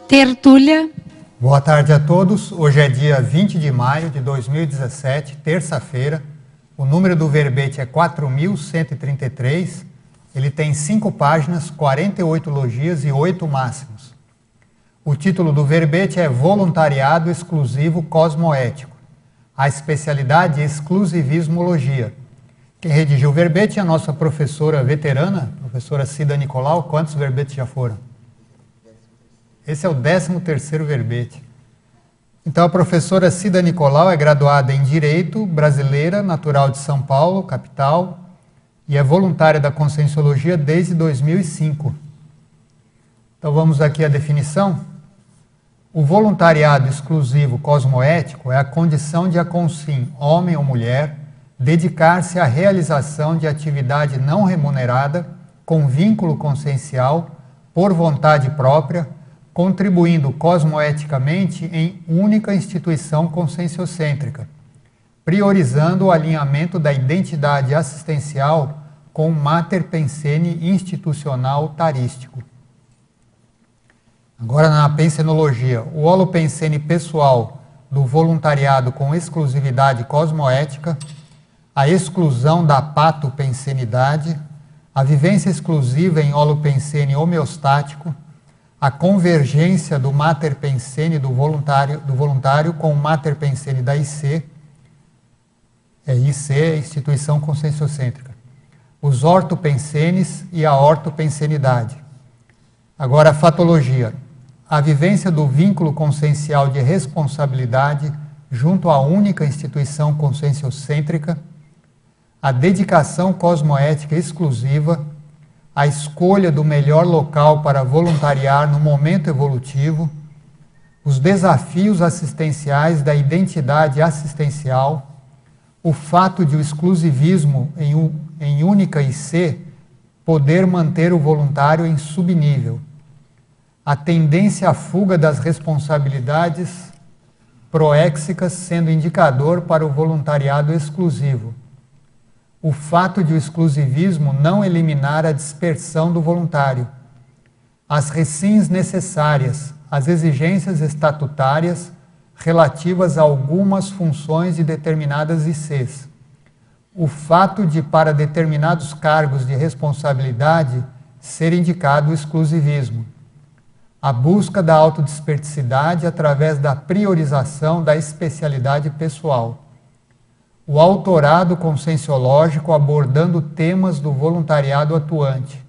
Tertúlia. Boa tarde a todos. Hoje é dia 20 de maio de 2017, terça-feira. O número do verbete é 4.133. Ele tem 5 páginas, 48 logias e 8 máximos. O título do verbete é Voluntariado Exclusivo Cosmoético. A especialidade é exclusivismologia. Quem redigiu o verbete é a nossa professora veterana, professora Cida Nicolau. Quantos verbetes já foram? Esse é o 13º verbete. Então, a professora Cida Nicolau é graduada em Direito, brasileira, natural de São Paulo, capital, e é voluntária da Conscienciologia desde 2005. Então, vamos aqui à definição. O voluntariado exclusivo cosmoético é a condição de a consim, homem ou mulher, dedicar-se à realização de atividade não remunerada, com vínculo consciencial, por vontade própria, contribuindo cosmoeticamente em única instituição conscienciocêntrica, priorizando o alinhamento da identidade assistencial com o mater pensene institucional tarístico. Agora, na pensenologia, o holopensene pessoal do voluntariado com exclusividade cosmoética, a exclusão da patopensenidade, a vivência exclusiva em holopensene homeostático, a convergência do mater pensene do voluntário com o mater pensene da IC, IC é instituição conscienciocêntrica, os ortopensenes e a ortopensenidade. Agora, a fatologia, a vivência do vínculo consciencial de responsabilidade junto à única instituição conscienciocêntrica, a dedicação cosmoética exclusiva, a escolha do melhor local para voluntariar no momento evolutivo, os desafios assistenciais da identidade assistencial, o fato de o exclusivismo em única IC poder manter o voluntário em subnível, a tendência à fuga das responsabilidades proéxicas sendo indicador para o voluntariado exclusivo, o fato de o exclusivismo não eliminar a dispersão do voluntário, as recins necessárias, as exigências estatutárias relativas a algumas funções de determinadas ICs, o fato de, para determinados cargos de responsabilidade, ser indicado o exclusivismo, a busca da autodesperticidade através da priorização da especialidade pessoal, o autorado conscienciológico abordando temas do voluntariado atuante,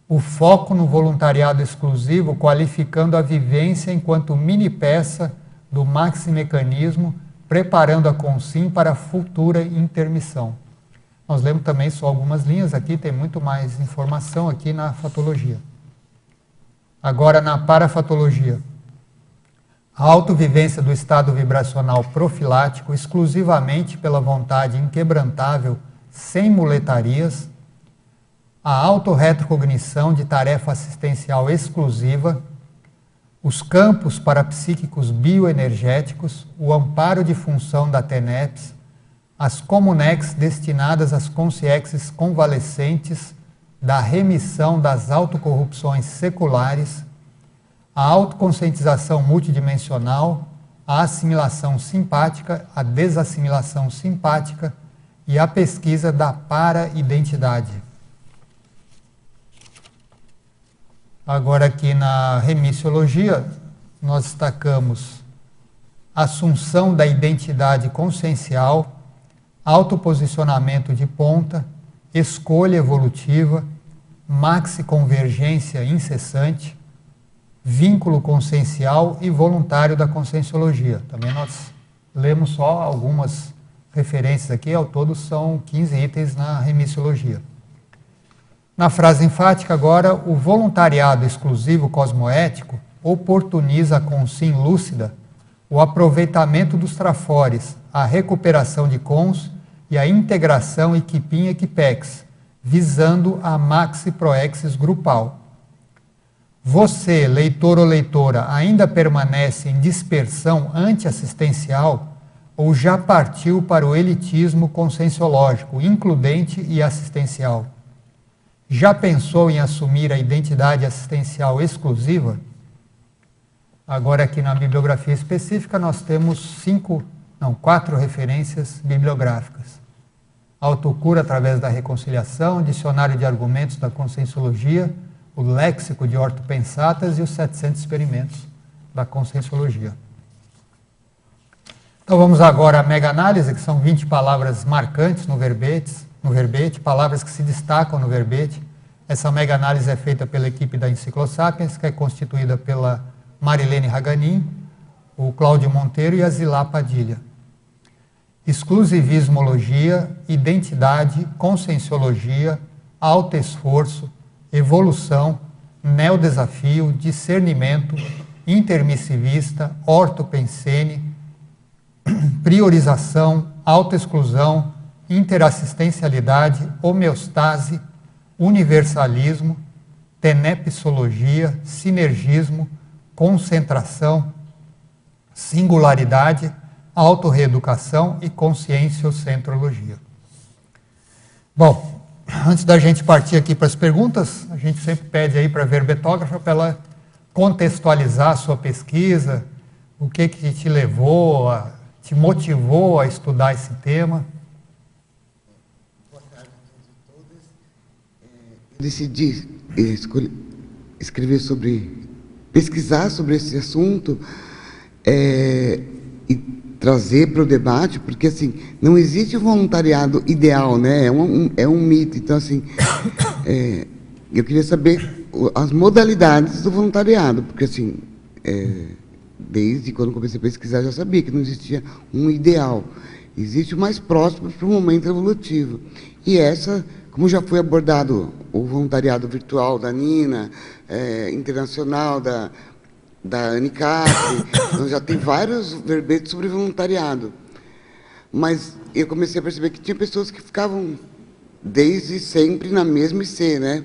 o foco no voluntariado exclusivo qualificando a vivência enquanto mini-peça do maximecanismo, preparando a consim para a futura intermissão. Nós lemos também só algumas linhas aqui, tem muito mais informação aqui na fatologia. Agora, na parafatologia. A autovivência do estado vibracional profilático exclusivamente pela vontade inquebrantável, sem muletarias, a autorretrocognição de tarefa assistencial exclusiva, os campos parapsíquicos bioenergéticos, o amparo de função da TENEPS, as comunex destinadas às consciexes convalescentes da remissão das autocorrupções seculares, a autoconscientização multidimensional, a assimilação simpática, a desassimilação simpática e a pesquisa da para-identidade. Agora aqui na remissiologia, nós destacamos assunção da identidade consciencial, autoposicionamento de ponta, escolha evolutiva, maxiconvergência incessante, vínculo consciencial e voluntário da conscienciologia. Também nós lemos só algumas referências aqui, ao todo são 15 itens na remissiologia. Na frase enfática agora, o voluntariado exclusivo cosmoético oportuniza a consim lúcida o aproveitamento dos trafores, a recuperação de cons e a integração equipim-equipex, visando a maxi-proexis grupal. Você, leitor ou leitora, ainda permanece em dispersão antiassistencial ou já partiu para o elitismo conscienciológico, includente e assistencial? Já pensou em assumir a identidade assistencial exclusiva? Agora, aqui na bibliografia específica, nós temos 4 referências bibliográficas. Autocura através da reconciliação, dicionário de argumentos da conscienciologia, o léxico de ortopensatas e os 700 experimentos da conscienciologia. Então vamos agora à mega-análise, que são 20 palavras marcantes no verbete, palavras que se destacam no verbete. Essa mega-análise é feita pela equipe da Enciclosapiens, que é constituída pela Marilene Raganin, o Cláudio Monteiro e a Zilá Padilha. Exclusivismologia, identidade, conscienciologia, autoesforço, evolução, neodesafio, discernimento, intermissivista, ortopensene, priorização, autoexclusão, interassistencialidade, homeostase, universalismo, tenepsologia, sinergismo, concentração, singularidade, autorreeducação e conscienciocentrologia. Bom, antes da gente partir aqui para as perguntas, a gente sempre pede aí para a verbetógrafa para ela contextualizar a sua pesquisa, o que te levou, te motivou a estudar esse tema. Boa tarde a todos e todas. Decidi pesquisar sobre esse assunto e trazer para o debate, porque assim, não existe um voluntariado ideal, né? É um mito. Então, assim, eu queria saber as modalidades do voluntariado, porque assim, desde quando comecei a pesquisar, já sabia que não existia um ideal. Existe o mais próximo para o momento evolutivo. E essa, como já foi abordado o voluntariado virtual da Nina, internacional da ANICAP, então já tem vários verbetes sobre voluntariado. Mas eu comecei a perceber que tinha pessoas que ficavam desde sempre na mesma IC, né?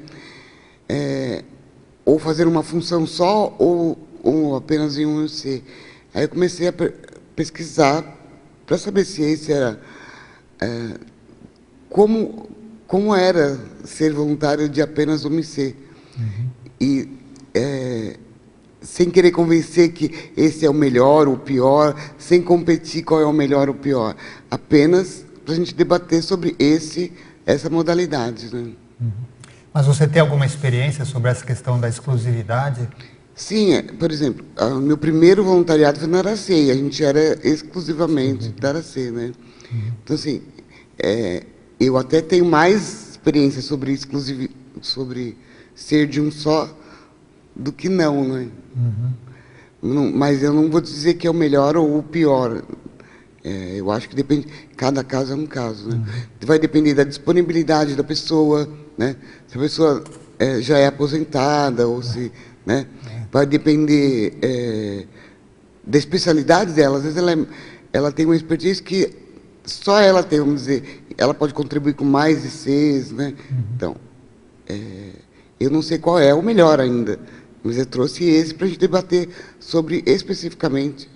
Ou fazer uma função só, ou apenas em um IC. Aí eu comecei a pesquisar para saber se esse era... como era ser voluntário de apenas um IC. Uhum. E... sem querer convencer que esse é o melhor ou o pior, sem competir qual é o melhor ou o pior, apenas para a gente debater sobre essa modalidade. Né? Uhum. Mas você tem alguma experiência sobre essa questão da exclusividade? Sim, por exemplo, o meu primeiro voluntariado foi na Aracê, a gente era exclusivamente da Aracê, né? Uhum. Então, assim, eu até tenho mais experiência sobre ser de um só, do que não, né? Uhum. Não, mas eu não vou dizer que é o melhor ou o pior. Eu acho que depende, cada caso é um caso, né? Uhum. Vai depender da disponibilidade da pessoa, né? Se a pessoa já é aposentada ou se, né? Vai depender da especialidade dela. Às vezes ela tem uma expertise que só ela tem, vamos dizer, ela pode contribuir com mais ICs, né? Uhum. Então, eu não sei qual é o melhor ainda. Mas eu trouxe esse para a gente debater sobre, especificamente,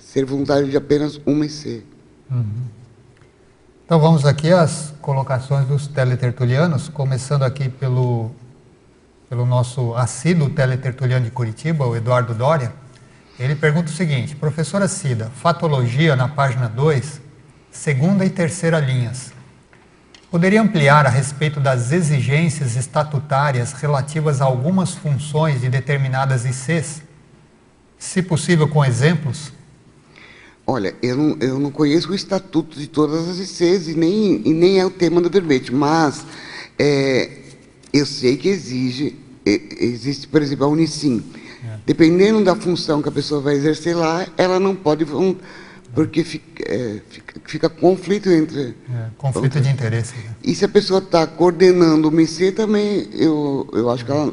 ser voluntário de apenas uma IC. Uhum. Então, vamos aqui às colocações dos teletertulianos, começando aqui pelo nosso assíduo teletertuliano de Curitiba, o Eduardo Doria. Ele pergunta o seguinte: professora Cida, fatologia na página 2, segunda e terceira linhas. Poderia ampliar a respeito das exigências estatutárias relativas a algumas funções de determinadas ICs? Se possível, com exemplos? Olha, eu não conheço o estatuto de todas as ICs e nem é o tema do verbete, mas eu sei que existe, por exemplo, a Unicim. Dependendo da função que a pessoa vai exercer lá, ela não pode... porque fica conflito entre... conflito de interesse. Né? E se a pessoa está coordenando uma IC também, eu acho que ela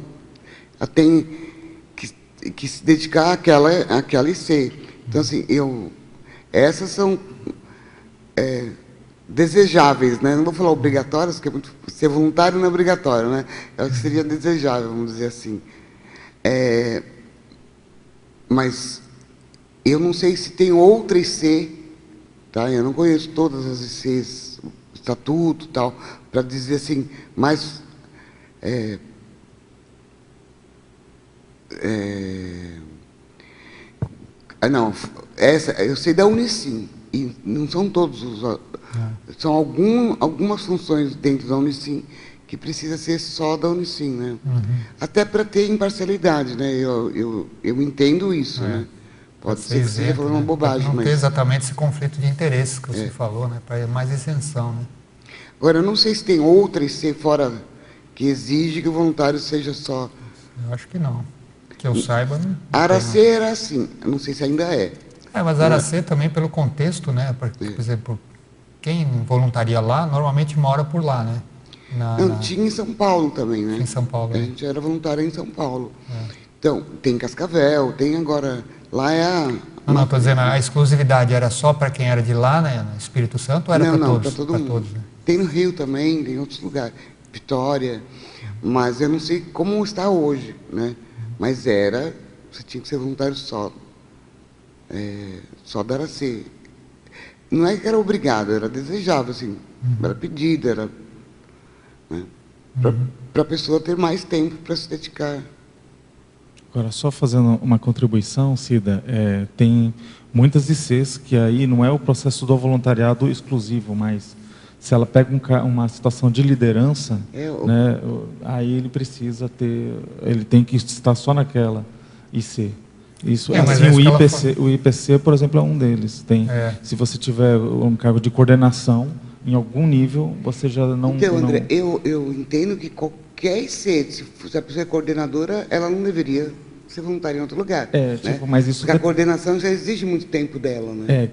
tem que se dedicar àquela IC. Então, assim, essas são desejáveis, né? Não vou falar obrigatórias, porque ser voluntário não é obrigatório, né? É o que seria desejável, vamos dizer assim. Mas... eu não sei se tem outra IC, tá? Eu não conheço todas as ICs, estatuto e tal, para dizer assim, mas Não, essa eu sei da Unicim, e não são todos os... São algumas funções dentro da Unicim que precisa ser só da Unicim, né? Até para ter imparcialidade, né? Eu entendo isso, né? Pode ser que esteja falando uma bobagem, não ter exatamente esse conflito de interesses que você falou, né? Para mais isenção, né? Agora, eu não sei se tem outra IC fora que exige que o voluntário seja só... Eu acho que não. Que eu saiba, não. Aracê era assim, eu não sei se ainda é. Mas Aracê também pelo contexto, né? Por exemplo, quem voluntaria lá, normalmente mora por lá, né? Tinha em São Paulo também, né? Em São Paulo. A gente era voluntário em São Paulo. Então, tem Cascavel, tem agora... Lá é a... Não, estou dizendo, a exclusividade era só para quem era de lá, né? No Espírito Santo, ou era para todos? Para todo mundo. Todos, né? Tem no Rio também, tem em outros lugares. Vitória. Mas eu não sei como está hoje, né? Mas você tinha que ser voluntário só da Aracê. Não é que era obrigado, era desejável, assim. Era pedido, era... Né? Para a pessoa ter mais tempo para se dedicar. Agora, só fazendo uma contribuição, Cida, tem muitas ICs que aí não é o processo do voluntariado exclusivo, mas se ela pega uma situação de liderança, né, aí ele precisa ele tem que estar só naquela IC. Isso, assim, o IPC, por exemplo, é um deles. Se você tiver um cargo de coordenação, em algum nível, você já não... Então, André, eu entendo que qualquer IC, se a pessoa é coordenadora, ela não deveria ser voluntária em outro lugar. Mas isso... Porque a coordenação já exige muito tempo dela, né?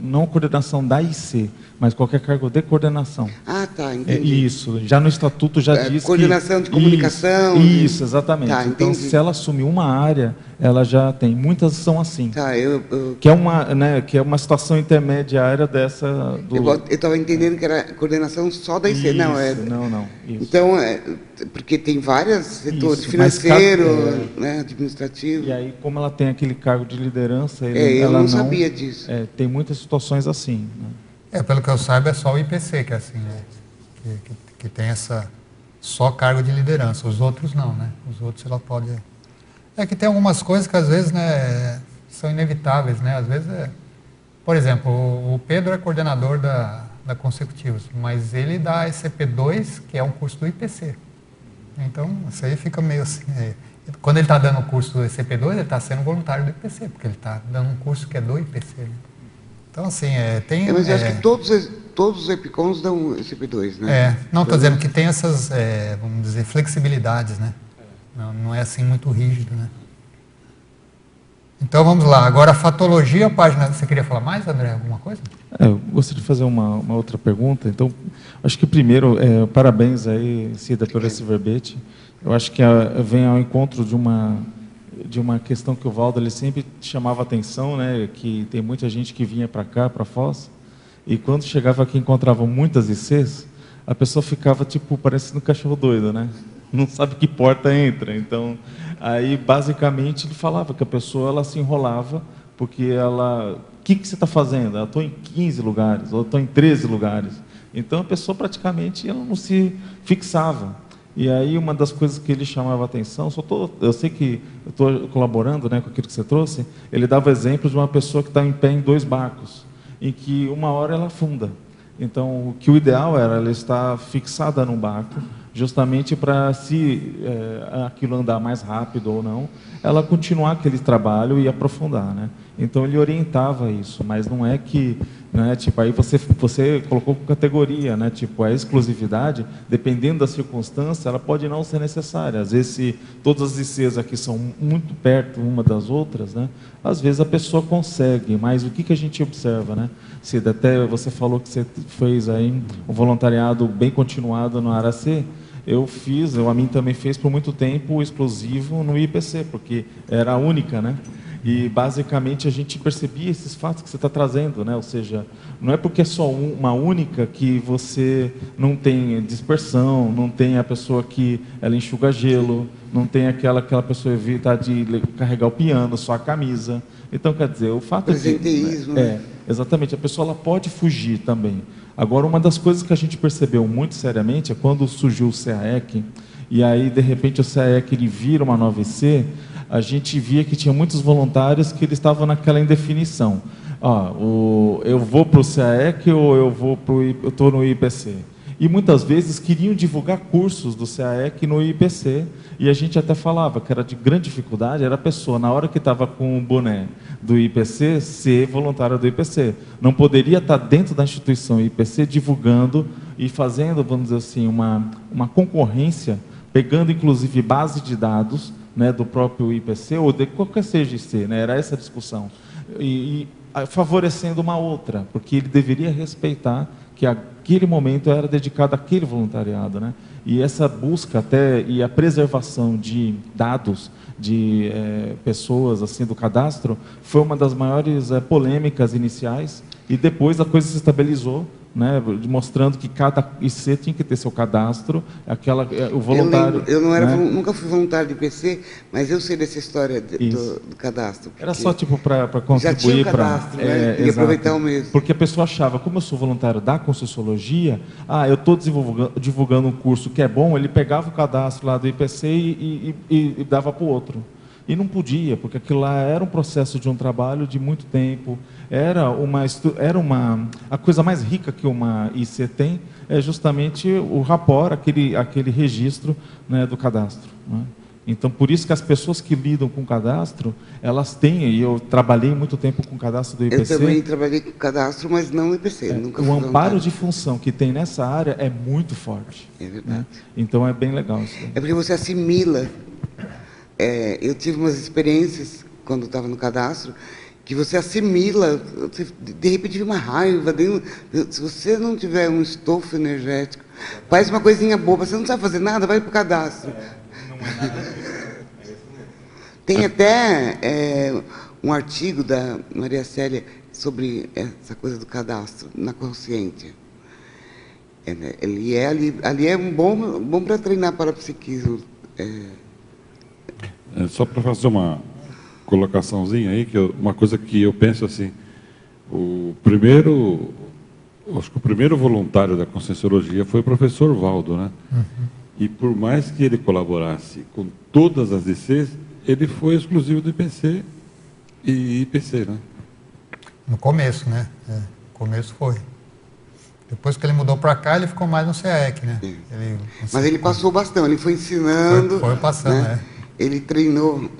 Não a coordenação da IC, mas qualquer cargo de coordenação. Tá, entendi. Isso, já no estatuto já diz coordenação de comunicação. Isso, exatamente. Então, se ela assumir uma área, ela já tem. Muitas são assim. Que é uma situação intermediária dessa... Eu estava entendendo que era coordenação só da IC. Isso, não. Isso. Então, porque tem vários setores, financeiro, né, administrativo. E aí, como ela tem aquele cargo de liderança... eu não sabia disso. Tem muitas situações assim, né? Pelo que eu saiba, é só o IPC que é assim, né? Que tem só cargo de liderança. Os outros não, né? Os outros ela pode... que tem algumas coisas que às vezes, né, são inevitáveis, né? Às vezes por exemplo, o Pedro é coordenador da Consecutivos, mas ele dá SCP-2, que é um curso do IPC. Então, isso aí fica meio assim... Quando ele está dando o curso do SCP-2, ele está sendo voluntário do IPC, porque ele está dando um curso que é do IPC, né? Então, assim, tem... mas eu acho que todos os EPICONs dão SCP-2, né? Não, estou dizendo que tem essas, vamos dizer, flexibilidades, né? Não é assim muito rígido, né? Então, vamos lá. Agora, a fatologia, página... Você queria falar mais, André? Alguma coisa? Eu gostaria de fazer uma outra pergunta. Então, acho que primeiro, parabéns aí, Cida, por esse verbete. Eu acho que vem ao encontro de uma questão que o Valdo ele sempre chamava atenção, né, que tem muita gente que vinha para cá, para Foz, e quando chegava aqui encontrava muitas ICs, a pessoa ficava tipo parecendo um cachorro doido, né? Não sabe que porta entra. Então, aí basicamente ele falava que a pessoa ela se enrolava porque o que você está fazendo? Eu estou em 15 lugares, ou estou em 13 lugares. Então a pessoa praticamente ela não se fixava. E aí uma das coisas que ele chamava a atenção, eu sei que eu estou colaborando, né, com aquilo que você trouxe, ele dava exemplo de uma pessoa que está em pé em 2 barcos, em que uma hora ela afunda. Então, o ideal era ela estar fixada num barco, justamente para se aquilo andar mais rápido ou não, ela continuar aquele trabalho e aprofundar, né? Então ele orientava isso, mas não é que, né, tipo, aí você colocou com categoria, né, tipo, a exclusividade, dependendo da circunstância, ela pode não ser necessária. Às vezes, se todas as ICs aqui são muito perto uma das outras, né, às vezes a pessoa consegue, mas o que a gente observa, né? Cida, até você falou que você fez aí um voluntariado bem continuado no Aracê. A mim também fez por muito tempo o explosivo no IPC, porque era a única, né? E basicamente a gente percebia esses fatos que você está trazendo, né? Ou seja, não é porque é só uma única que você não tem dispersão, não tem a pessoa que ela enxuga gelo, não tem aquela pessoa evita de carregar o piano, só a camisa. Então, quer dizer, o fato presenteísmo, né? Exatamente, a pessoa ela pode fugir também. Agora, uma das coisas que a gente percebeu muito seriamente é quando surgiu o CAEC e aí, de repente, o CAEC ele vira uma nova IC, a gente via que tinha muitos voluntários que eles estavam naquela indefinição. Eu vou para o CAEC ou eu estou no IPC? E muitas vezes queriam divulgar cursos do CAEC no IPC, e a gente até falava que era de grande dificuldade, era a pessoa, na hora que estava com o boné do IPC, ser voluntária do IPC. Não poderia estar dentro da instituição IPC divulgando e fazendo, vamos dizer assim, uma concorrência, pegando inclusive base de dados, né, do próprio IPC, ou de qualquer seja IC, né, era essa a discussão. E favorecendo uma outra, porque ele deveria respeitar que aquele momento era dedicado àquele voluntariado, né? E essa busca até e a preservação de dados de pessoas assim do cadastro foi uma das maiores polêmicas iniciais, e depois a coisa se estabilizou, né, mostrando que cada IC tinha que ter seu cadastro, o voluntário. Eu não era, né? Nunca fui voluntário de IPC, mas eu sei dessa história do cadastro. Era só tipo para contribuir, já tinha o cadastro, né? E aproveitar o mesmo. Porque a pessoa achava, como eu sou voluntário da Conscienciologia, eu estou divulgando um curso que é bom, ele pegava o cadastro lá do IPC e dava para o outro. E não podia, porque aquilo lá era um processo de um trabalho de muito tempo, a coisa mais rica que uma IC tem é justamente o rapport, aquele registro, né, do cadastro, né? Então, por isso que as pessoas que lidam com cadastro, elas têm, e eu trabalhei muito tempo com cadastro do IPC. Eu também trabalhei com cadastro, mas não no IPC. Nunca o amparo de função que tem nessa área é muito forte. É verdade. Né? Então, é bem legal isso. É porque você assimila. Eu tive umas experiências, quando estava no cadastro, que você assimila, de repente vem uma raiva, se você não tiver um estofo energético, faz uma coisinha boba, você não sabe fazer nada, vai para o cadastro. Não é nada disso. Tem até um artigo da Maria Célia sobre essa coisa do cadastro na Consciência. Ali é um bom para treinar parapsiquismo. Só para fazer uma colocaçãozinha aí, uma coisa que eu penso assim, acho que o primeiro voluntário da Conscienciologia foi o professor Valdo, né? Uhum. E por mais que ele colaborasse com todas as ICs, ele foi exclusivo do IPC e IPC, né? No começo, né? No começo foi. Depois que ele mudou para cá, ele ficou mais no CAEC, né? Mas ele passou bastante, ele foi ensinando. Foi passando, né? Ele treinou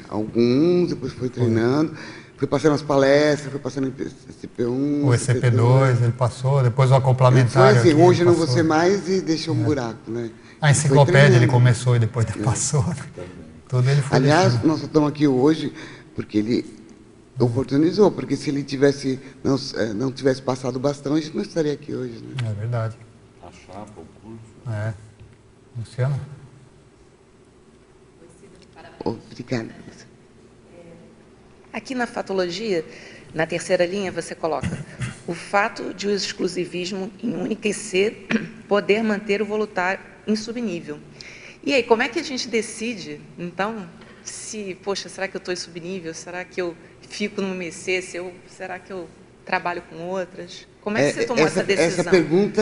alguns, depois foi treinando, foi passando as palestras, foi passando CP1, o ECP2, ele passou, depois o acoplamento. Foi assim, hoje eu não vou ser mais, e deixou um buraco, né? A enciclopédia ele começou e depois passou. Tudo ele foi. Aliás, deixando. nós estamos aqui hoje porque ele oportunizou, porque se ele não tivesse passado o bastão, a gente não estaria aqui hoje, né? É verdade. A chapa, o curso. Luciano? Obrigada. Aqui na fatologia, na terceira linha, você coloca o fato de o exclusivismo em única IC poder manter o voluntário em subnível. E aí, como é que a gente decide, então, será que eu estou em subnível? Será que eu fico no IC? Será que eu trabalho com outras? Como é que você tomou essa decisão? Essa pergunta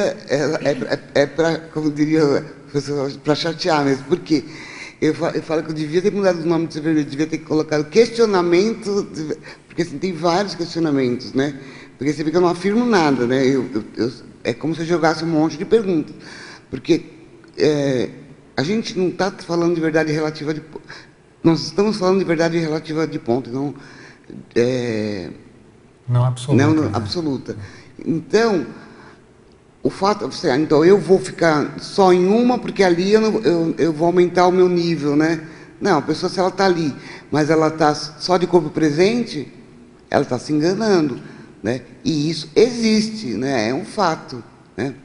é para, como diria o professor, para chatear mesmo, porque eu falo que eu devia ter mudado o nome do CVV, devia ter colocado questionamento, porque assim, tem vários questionamentos, né? Porque você vê que eu não afirmo nada, né? É como se eu jogasse um monte de perguntas. Porque a gente não está falando de verdade relativa de... Nós estamos falando de verdade relativa de ponto, não absoluta. Não absoluta. Então, o fato, então eu vou ficar só em uma, porque ali eu vou aumentar o meu nível, né? Não, a pessoa, se ela está ali, mas ela está só de corpo presente, ela está se enganando, né? E isso existe, né? É um fato, né?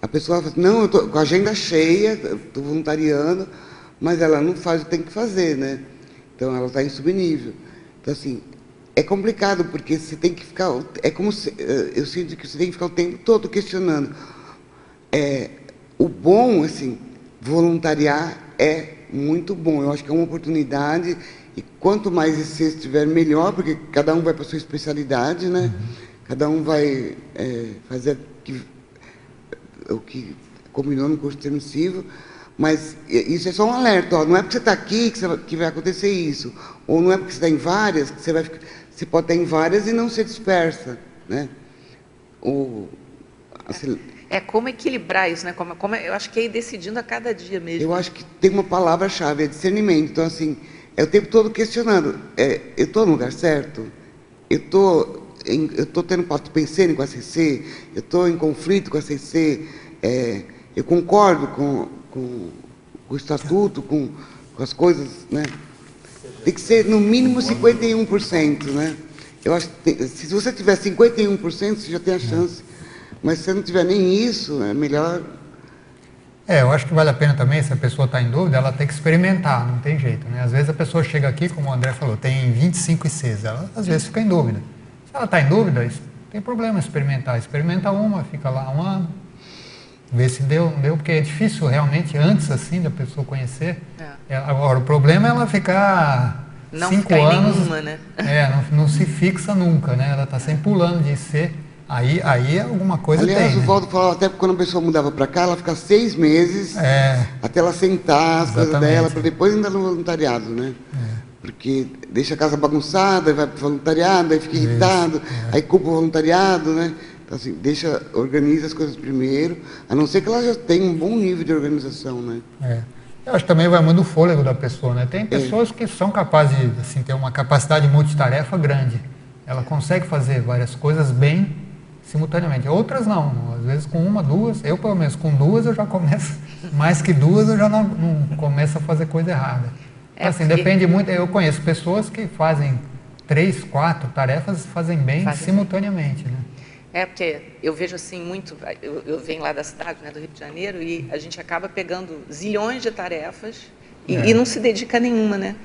A pessoa fala, não, eu estou com a agenda cheia, estou voluntariando, mas ela não faz o que tem que fazer, né? Então, ela está em subnível. Então, assim, é complicado, porque você tem que ficar... eu sinto que você tem que ficar o tempo todo questionando. O bom, assim, voluntariar é muito bom. Eu acho que é uma oportunidade, e quanto mais você estiver, melhor, porque cada um vai para a sua especialidade, né? Uhum. Cada um vai fazer o que combinou no curso intermissivo, Mas isso é só um alerta, ó, não é porque você está aqui que vai acontecer isso, ou não é porque você está em várias que você pode estar em várias e não ser dispersa, né? Assim, Como equilibrar isso, né? Eu acho que é ir decidindo a cada dia mesmo. eu acho que tem uma palavra-chave, é discernimento. Então, assim, é o tempo todo questionando, eu estou no lugar certo? Eu estou tendo pacto pensando com a CC? Eu estou em conflito com a CC? Eu concordo com o estatuto, com as coisas, né? Tem que ser no mínimo 51%, né? Eu acho que se você tiver 51%, você já tem a chance. Mas se você não tiver nem isso, é melhor... Eu acho que vale a pena também, se a pessoa está em dúvida, ela tem que experimentar, não tem jeito, né? Às vezes a pessoa chega aqui, como o André falou, tem 25 ICs, ela às vezes fica em dúvida. Se ela está em dúvida, tem problema experimentar. Experimenta uma, fica lá um ano, vê se deu, não deu, porque é difícil realmente antes assim da pessoa conhecer. Agora, o problema é ela ficar não 5 ficar anos, em nenhuma, né? Não se fixa nunca, né? Ela está sempre pulando de IC, aí alguma coisa Aliás, tem, o né? Valdo falava até que quando a pessoa mudava para cá, ela fica 6 meses até ela sentar as coisas dela, para depois ainda no voluntariado, né? Porque deixa a casa bagunçada, vai para o voluntariado, aí fica irritado, aí culpa o voluntariado, né? Então, assim, organiza as coisas primeiro, a não ser que ela já tenha um bom nível de organização, né? Eu acho que também vai muito do fôlego da pessoa, né? Tem pessoas que são capazes de assim, ter uma capacidade multitarefa grande. Ela consegue fazer várias coisas bem simultaneamente. Outras não. Às vezes com uma, duas. Eu, pelo menos, com duas eu já começo. Mais que duas eu já não começo a fazer coisa errada. Então, assim, depende muito. Eu conheço pessoas que fazem 3, 4 tarefas, fazem bem simultaneamente, né? Porque eu vejo assim muito, eu venho lá da cidade, né, do Rio de Janeiro, e a gente acaba pegando zilhões de tarefas e não se dedica a nenhuma, né?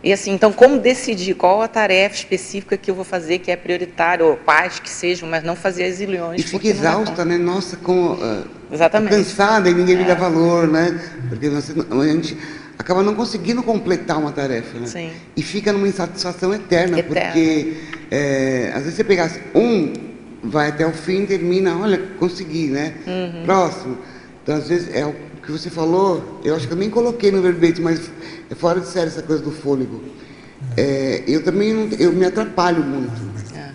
E assim, então como decidir qual a tarefa específica que eu vou fazer, que é prioritária, ou quais que sejam, mas não fazer as zilhões. E fica exausta, né? Nossa, exatamente. Cansada e ninguém me dá valor, né? Porque a gente acaba não conseguindo completar uma tarefa, né? Sim. E fica numa insatisfação eterna. Porque às vezes você pegasse vai até o fim, termina, olha, consegui, né? Próximo. Então, às vezes, é o que você falou, eu acho que eu nem coloquei no verbete, mas é fora de série essa coisa do fôlego. Eu também eu me atrapalho muito.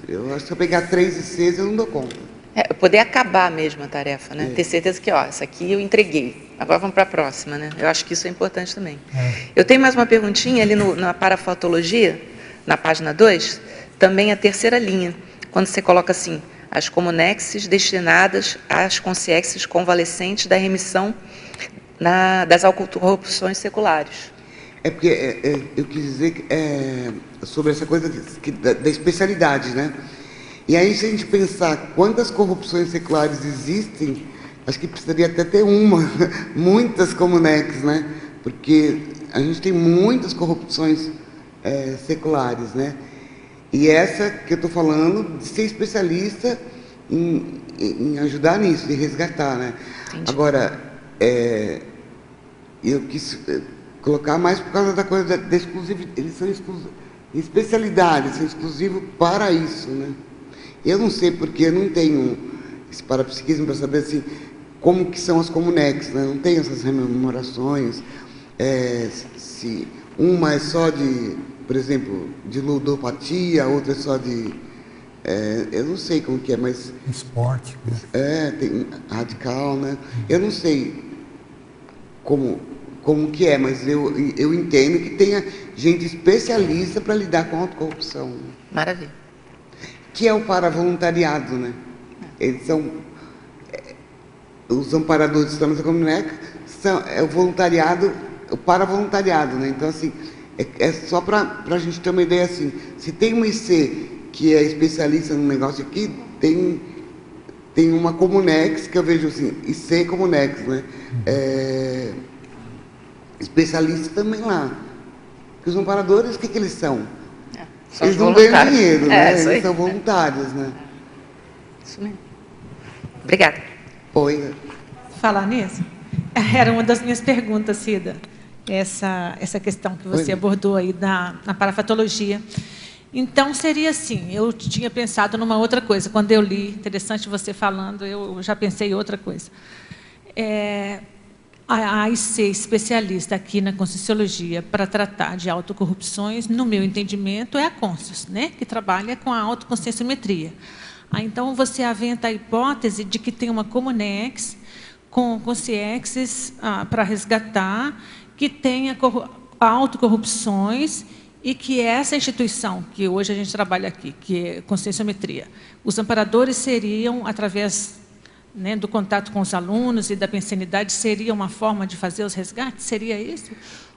Eu acho que se eu pegar 3 ICs, eu não dou conta. Poder acabar mesmo a tarefa, né? Ter certeza que, essa aqui eu entreguei. Agora vamos para a próxima, né? Eu acho que isso é importante também. Eu tenho mais uma perguntinha ali na parafatologia, na página 2, também a terceira linha, quando você coloca assim, as comunexes destinadas às consciências convalescentes da remissão das corrupções seculares. Porque eu quis dizer sobre essa coisa da especialidade, né? E aí, se a gente pensar quantas corrupções seculares existem, acho que precisaria até ter muitas comunex, né? Porque a gente tem muitas corrupções seculares, né? E essa que eu estou falando, de ser especialista em ajudar nisso, de resgatar, né? Entendi. Agora, eu quis colocar mais por causa da coisa da exclusividade. Eles são especialidades, são exclusivos para isso, né? Eu não sei porque eu não tenho esse parapsiquismo para saber assim, como que são as comunex, né? Não tenho essas rememorações. Se uma é só de, por exemplo, de ludopatia, a outra é só de... eu não sei como que é, mas... Esporte. Né? Tem radical, né? Eu não sei como que é, mas eu entendo que tenha gente especialista para lidar com a autocorrupção. Maravilha. Que é o paravoluntariado, né? Eles são... os amparadores que estão nessa comunidade é o voluntariado, o paravoluntariado, né? Então, assim, é só para a gente ter uma ideia, assim, se tem um IC que é especialista no negócio aqui, tem uma comunex, que eu vejo assim, IC comunex, né? Especialista também lá. Porque os amparadores, o que eles são? Eles não ganham dinheiro, né? Eles são voluntários, né? Isso mesmo. Obrigada. Oi. Falar nisso? Era uma das minhas perguntas, Cida. Essa questão que você abordou aí na parafatologia. Então, seria assim, eu tinha pensado numa outra coisa. Quando eu li, interessante você falando, eu já pensei em outra coisa. A ser especialista aqui na Conscienciologia para tratar de autocorrupções, no meu entendimento, é a Conscius, né? Que trabalha com a autoconscienciometria. Então, você aventa a hipótese de que tem uma Comunex com consciexes para resgatar, que tenha autocorrupções e que essa instituição, que hoje a gente trabalha aqui, que é Conscienciometria, os amparadores seriam, através, né, do contato com os alunos e da pensenidade, seria uma forma de fazer os resgates? Seria isso?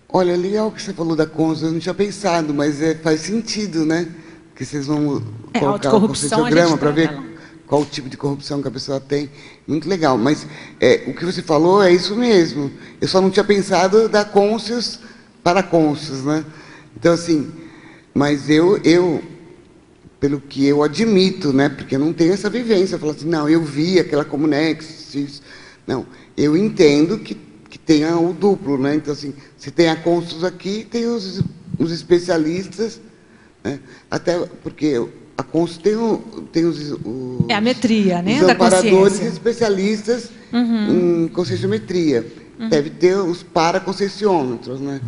Olha, legal que você falou da Conscius, eu não tinha pensado, mas faz sentido, né? Que vocês vão colocar o conscienciograma para ver qual tipo de corrupção que a pessoa tem. Muito legal, mas o que você falou é isso mesmo. Eu só não tinha pensado da Conscius para Conscius, né? Então, assim, mas eu pelo que eu admito, né? Porque eu não tenho essa vivência. Eu falo assim, não, eu vi aquela Comunex, isso. Não, eu entendo que tenha o duplo, né? Então, assim, se tem a Conscius aqui, tem os especialistas, né? Até porque a Conscius tem os a metria, né? Os da amparadores consciência. especialistas em conscienciometria. Deve ter os paraconscienciômetros, né?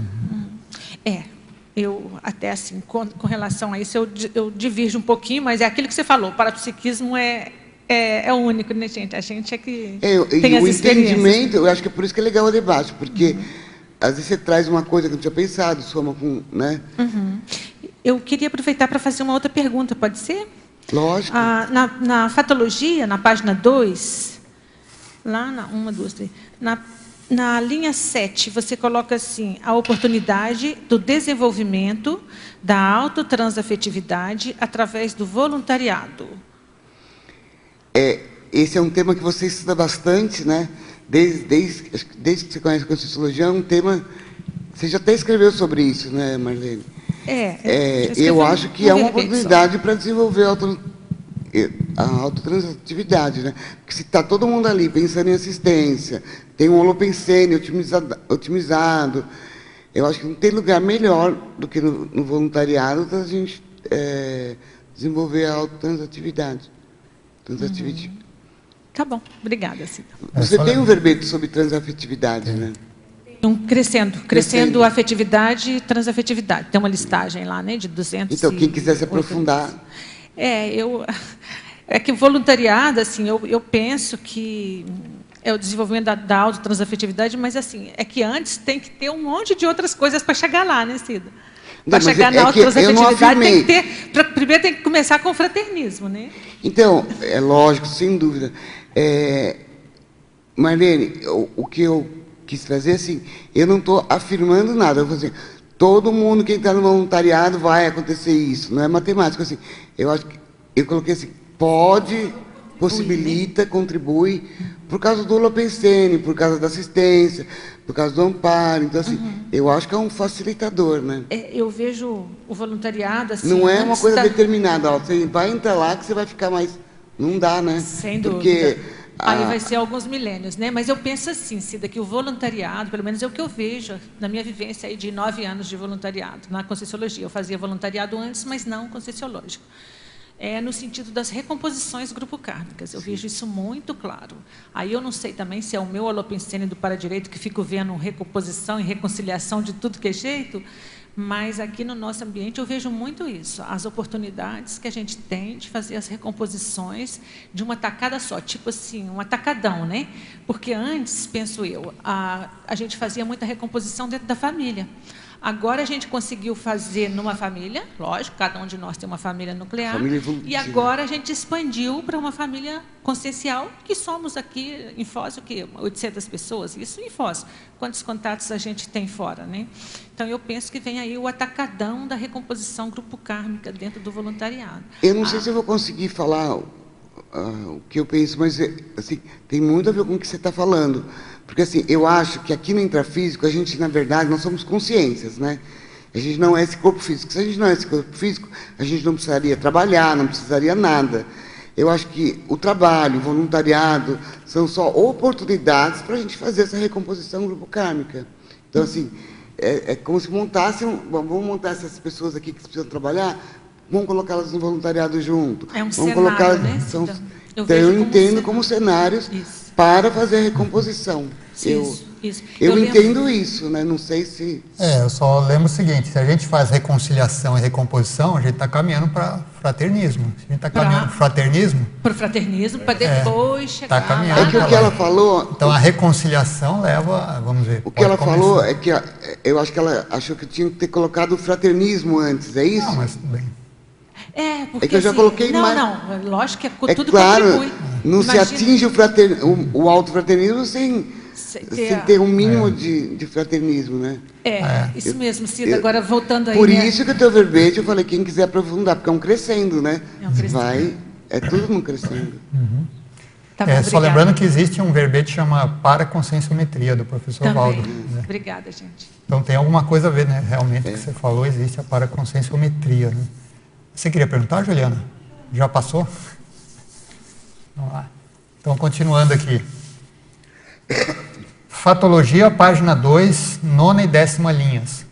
Eu, até assim, com relação a isso, eu divirjo um pouquinho, mas é aquilo que você falou, o parapsiquismo é único, né, gente? A gente é que tem as experiências. O entendimento, eu acho que é por isso que é legal o debate, porque às vezes você traz uma coisa que eu não tinha pensado, soma com, né? Eu queria aproveitar para fazer uma outra pergunta, pode ser? Lógico. Na fatologia, na página 2, lá na 1, 2, 3, na linha 7, você coloca assim, a oportunidade do desenvolvimento da autotransafetividade através do voluntariado. Esse é um tema que você estuda bastante, né? Desde que você conhece a Conscienciologia, é um tema... Você já até escreveu sobre isso, né, Marlene? Eu acho que é uma oportunidade para desenvolver a autotransatividade, né? Porque se está todo mundo ali pensando em assistência, tem um holopensene otimizado, eu acho que não tem lugar melhor do que no voluntariado para a gente desenvolver a autotransatividade. Tá bom, obrigada, Cida. Você tem um verbete sobre transafetividade, né? Crescendo afetividade e transafetividade. Tem uma listagem lá, né, de 200. Então, quem quiser se aprofundar... É que o voluntariado, assim, eu penso que é o desenvolvimento da autotransafetividade, mas, assim, é que antes tem que ter um monte de outras coisas para chegar lá, né, Cida? Para chegar na autotransafetividade, tem que ter... Primeiro tem que começar com o fraternismo, né? Então, é lógico, sem dúvida. Marlene, o que eu quis trazer, assim, eu não estou afirmando nada. Eu vou dizer, todo mundo que está no voluntariado vai acontecer isso. Não é matemática, assim. Eu acho que eu coloquei assim, pode, possibilita, contribui, por causa do holopensene, por causa da assistência, por causa do amparo. Então, assim, eu acho que é um facilitador, né? Eu vejo o voluntariado, assim... Não é uma coisa determinada, ó, você vai entrar lá que você vai ficar mais... Não dá, né? Sem dúvida. Porque aí vai ser alguns milênios, né? Mas eu penso assim, Cida, que o voluntariado, pelo menos é o que eu vejo na minha vivência aí de 9 anos de voluntariado, na Conscienciologia. Eu fazia voluntariado antes, mas não conscienciológico. No sentido das recomposições grupo-kármicas. Eu vejo isso muito claro. Aí eu não sei também se é o meu holopensene do para-direito que fico vendo recomposição e reconciliação de tudo que é jeito, mas aqui no nosso ambiente eu vejo muito isso, as oportunidades que a gente tem de fazer as recomposições de uma tacada só, tipo assim, um atacadão, né? Porque antes, penso eu, a gente fazia muita recomposição dentro da família. Agora a gente conseguiu fazer numa família, lógico, cada um de nós tem uma família nuclear, e agora a gente expandiu para uma família consciencial, que somos aqui em Foz, o quê? 800 pessoas, isso em Foz. Quantos contatos a gente tem fora, né? Então, eu penso que vem aí o atacadão da recomposição grupo-kármica dentro do voluntariado. Eu não sei se eu vou conseguir falar o que eu penso, mas assim, tem muito a ver com o que você está falando. Porque, assim, eu acho que aqui no intrafísico, a gente, na verdade, nós somos consciências, né? A gente não é esse corpo físico. Se a gente não é esse corpo físico, a gente não precisaria trabalhar, não precisaria nada. Eu acho que o trabalho, o voluntariado, são só oportunidades para a gente fazer essa recomposição grupo-kármica. Então, assim, é como se montassem, vamos montar essas pessoas aqui que precisam trabalhar, vamos colocá-las no voluntariado junto. É um vamos cenário, né? Então, eu entendo como cenários Isso. para fazer a recomposição. Isso. Isso. Eu lembro- entendo isso, né? Não sei se... Eu só lembro o seguinte, se a gente faz reconciliação e recomposição, a gente está caminhando para fraternismo. Se a gente está caminhando para fraternismo, Para o fraternismo, para depois chegar caminhando. lá. É que o que ela falou... então a reconciliação leva, vamos ver... O que pode ela começar. falou é que eu acho que ela achou que tinha que ter colocado o fraternismo antes, é isso? Não, mas tudo bem. Porque É que eu já assim, coloquei não, mais- não, lógico que É tudo claro, contribui. não se Imagina- atinge o autofraternismo sem ter um mínimo de fraternismo, né? Isso mesmo, Cida. Agora, voltando aí... Por né? isso que o teu verbete, eu falei, quem quiser aprofundar, porque é um crescendo, né? É um crescendo. É tudo num crescendo. Tá bom, Só obrigada. lembrando que existe um verbete que chama paraconscienciometria, do professor Também. Valdo. Né? Obrigada, gente. Então tem alguma coisa a ver, né? Realmente, o que você falou, existe a paraconscienciometria. Né? Você queria perguntar, Juliana? Já passou? Vamos lá. Então, continuando aqui. Fatologia, página 2, 9ª e 10ª linhas.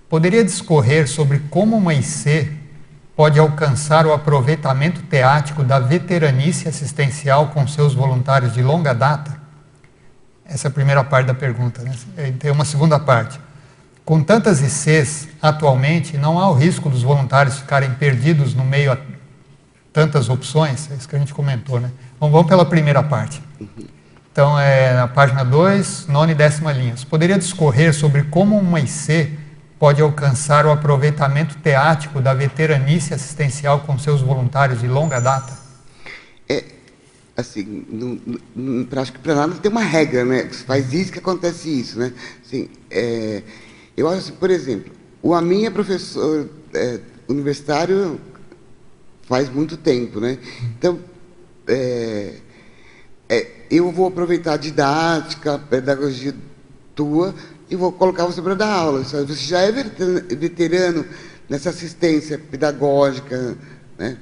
Poderia discorrer sobre como uma IC pode alcançar o aproveitamento teático da veteranice assistencial com seus voluntários de longa data? Essa é a primeira parte da pergunta. Né? Tem uma segunda parte. Com tantas ICs, atualmente, não há o risco dos voluntários ficarem perdidos no meio a tantas opções? É isso que a gente comentou, né? Vamos pela primeira parte. Então, na página 2, 9ª e 10ª linhas. Poderia discorrer sobre como uma IC pode alcançar o aproveitamento teático da veteranice assistencial com seus voluntários de longa data? Assim, acho que para nada tem uma regra, né? Você faz isso que acontece isso, né? Assim, eu acho assim, por exemplo, o Amin é professor universitário faz muito tempo, né? Então, eu vou aproveitar a didática, a pedagogia tua e vou colocar você para dar aula. Você já é veterano nessa assistência pedagógica, né?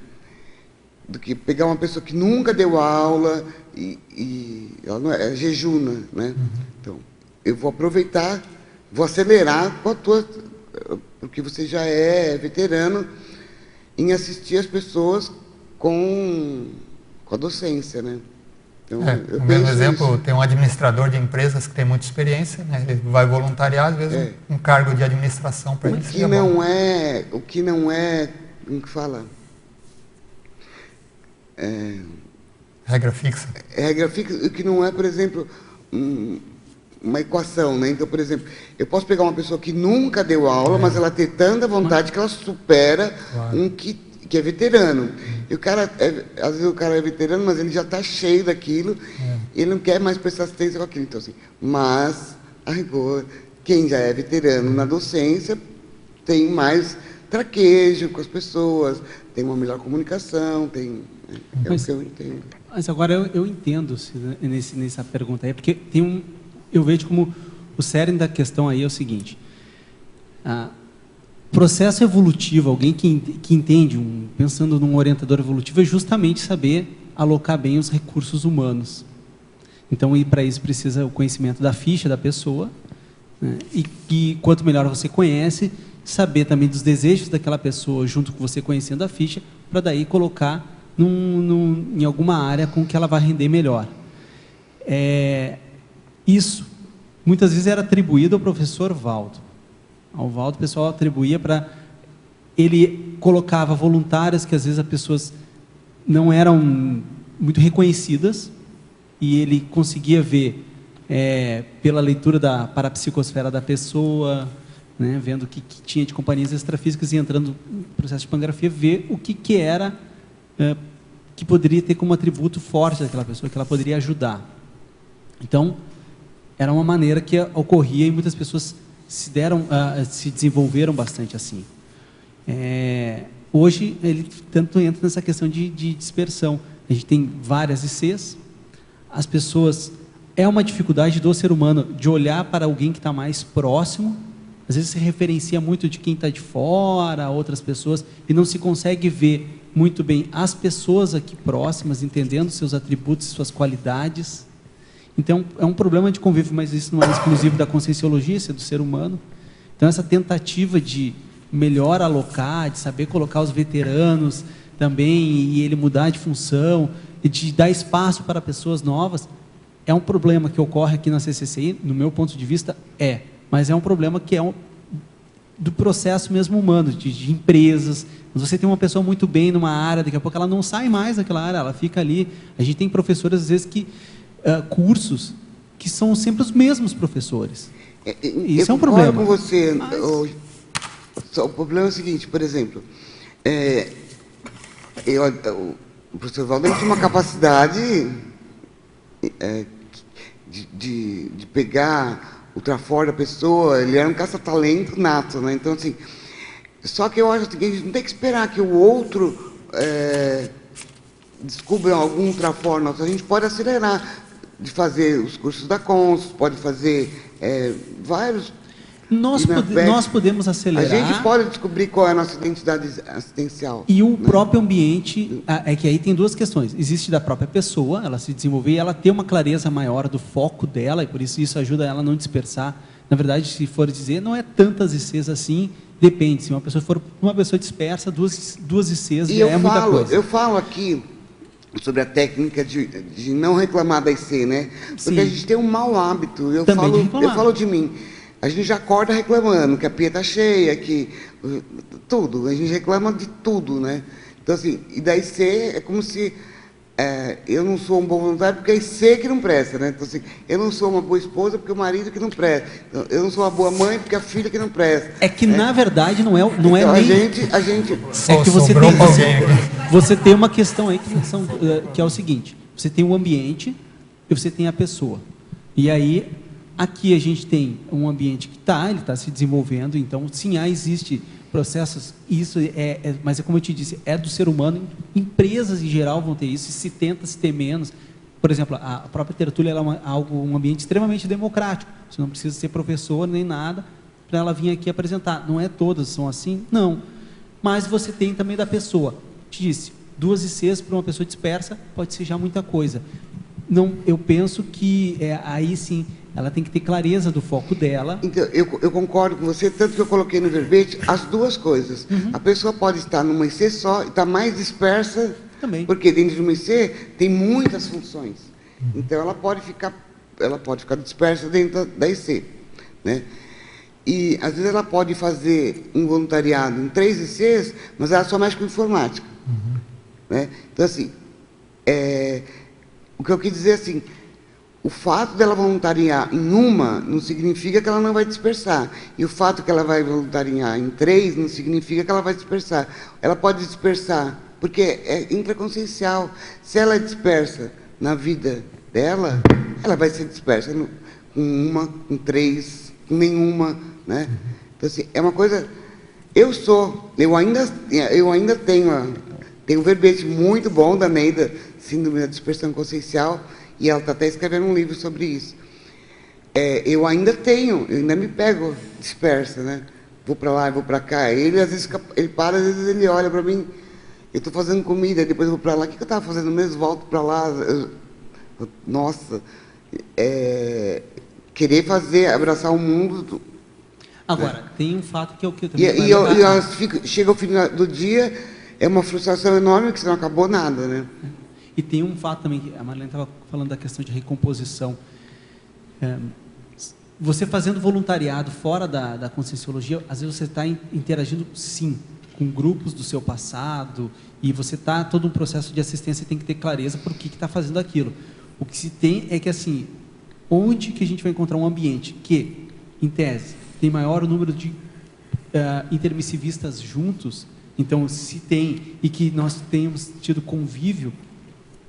Do que pegar uma pessoa que nunca deu aula e ela não é jejuna, né? Então, eu vou aproveitar, vou acelerar com a tua, porque você já é veterano em assistir as pessoas com a docência, né? Então, eu no mesmo penso exemplo, isso. tem um administrador de empresas que tem muita experiência, né? Ele vai voluntariar, às vezes, um cargo de administração para ele. O que seria bom. não é, como que fala? Regra fixa. Regra fixa, o que não é, por exemplo, uma equação, né? Então, por exemplo, eu posso pegar uma pessoa que nunca deu aula, mas ela tem tanta vontade que ela supera um que é veterano. E o cara, às vezes o cara é veterano, mas ele já está cheio daquilo, e ele não quer mais prestar assistência com aquilo. Então, assim, mas, a rigor, quem já é veterano na docência tem mais traquejo com as pessoas, tem uma melhor comunicação, tem... É o que eu entendo. Mas agora eu entendo nessa pergunta aí, porque eu vejo como o cerne da questão aí é o seguinte: processo evolutivo, alguém que entende, pensando num orientador evolutivo, é justamente saber alocar bem os recursos humanos. Então, e para isso precisa o conhecimento da ficha da pessoa, né? E quanto melhor você conhece, saber também dos desejos daquela pessoa, junto com você conhecendo a ficha, para daí colocar em alguma área com que ela vai render melhor. Isso, muitas vezes, era atribuído ao professor Valdo. Ao Valdo, o pessoal atribuía para... Ele colocava voluntários que, às vezes, as pessoas não eram muito reconhecidas, e ele conseguia ver, pela leitura da parapsicosfera da pessoa, né, vendo o que tinha de companhias extrafísicas e entrando no processo de pangrafia, ver o que era... que poderia ter como atributo forte daquela pessoa, que ela poderia ajudar. Então, era uma maneira que ocorria e muitas pessoas se desenvolveram bastante assim. Hoje, ele tanto entra nessa questão de dispersão. A gente tem várias ICs, as pessoas... É uma dificuldade do ser humano de olhar para alguém que está mais próximo, às vezes se referencia muito de quem está de fora, outras pessoas, e não se consegue ver muito bem as pessoas aqui próximas, entendendo seus atributos, suas qualidades. Então, é um problema de convívio, mas isso não é exclusivo da conscienciologia, isso é do ser humano. Então, essa tentativa de melhor alocar, de saber colocar os veteranos também, e ele mudar de função, e de dar espaço para pessoas novas, É um problema que ocorre aqui na CCCI, no meu ponto de vista, mas é um problema que é do processo mesmo humano, de empresas. Você tem uma pessoa muito bem numa área, daqui a pouco ela não sai mais daquela área, ela fica ali. A gente tem professores, às vezes, cursos que são sempre os mesmos professores. Isso é um problema. Eu concordo com você. O problema é o seguinte, por exemplo, o professor Valdo tinha uma capacidade de pegar o trafor da pessoa, ele era um caça-talento nato, né? Então, assim, só que eu acho que a gente não tem que esperar que o outro descubra algum trafor nosso. A gente pode acelerar de fazer os cursos da Cons, pode fazer vários... Nós podemos acelerar. A gente pode descobrir qual é a nossa identidade assistencial. E o próprio ambiente, é que aí tem duas questões. Existe da própria pessoa, ela se desenvolver, ela ter uma clareza maior do foco dela, e por isso ajuda ela a não dispersar. Na verdade, se for dizer, não é tantas ICs assim, depende. Se uma pessoa for uma pessoa dispersa, duas ICs já é muita coisa. Eu falo aqui sobre a técnica de não reclamar da IC, né? Porque Sim. a gente tem um mau hábito. Eu Também falo de mim. A gente já acorda reclamando que a pia está cheia, que tudo. A gente reclama de tudo, né? Então, assim, e da IC é como se eu não sou um bom voluntário porque é a IC que não presta, né? Então, assim, eu não sou uma boa esposa porque o marido que não presta. Então, eu não sou uma boa mãe porque a filha que não presta. É que, na verdade, não é então, nem... a gente... É que você tem uma questão aí que é o seguinte: você tem o ambiente e você tem a pessoa. E aí, aqui a gente tem um ambiente que ele está se desenvolvendo, então, sim, existe processos, isso mas é como eu te disse, é do ser humano, empresas em geral vão ter isso, e se tenta se ter menos. Por exemplo, a própria tertúlia é um ambiente extremamente democrático, você não precisa ser professor nem nada para ela vir aqui apresentar. Não é todas são assim, não. Mas você tem também da pessoa. Te disse, 2 ICs para uma pessoa dispersa pode ser já muita coisa. Não, eu penso que aí sim ela tem que ter clareza do foco dela. Então, eu concordo com você, tanto que eu coloquei no verbete as duas coisas. Uhum. A pessoa pode estar numa IC só e estar mais dispersa, também. Porque dentro de uma IC tem muitas funções. Então, ela pode ficar dispersa dentro da IC, né? E, às vezes, ela pode fazer um voluntariado em 3 ICs, mas ela só mexe com informática. Uhum. Né? Então, assim, o que eu quis dizer, assim, o fato dela voluntariar em uma não significa que ela não vai dispersar. E o fato que ela vai voluntariar em 3 não significa que ela vai dispersar. Ela pode dispersar, porque é intraconsciencial. Se ela é dispersa na vida dela, ela vai ser dispersa com uma, com 3, com nenhuma, né? Então, assim, é uma coisa... Eu ainda tenho um verbete muito bom da Neida, Síndrome da Dispersão Consciencial, e ela está até escrevendo um livro sobre isso. Eu ainda me pego dispersa, né? Vou para lá, vou para cá. Ele, às vezes, ele para, às vezes ele olha para mim, eu estou fazendo comida, depois eu vou para lá, o que eu estava fazendo mesmo? Volto para lá. Nossa, querer abraçar o mundo. Agora, tem um fato que é o que eu também... Chega ao final do dia, é uma frustração enorme, que você não acabou nada, né? E tem um fato também, que a Marlene estava falando da questão de recomposição. Você fazendo voluntariado fora da Conscienciologia, às vezes você está interagindo, sim, com grupos do seu passado, e você está todo um processo de assistência e tem que ter clareza por que está fazendo aquilo. O que se tem é que, assim, onde que a gente vai encontrar um ambiente que, em tese, tem maior número de intermissivistas juntos, então, se tem, e que nós tenhamos tido convívio,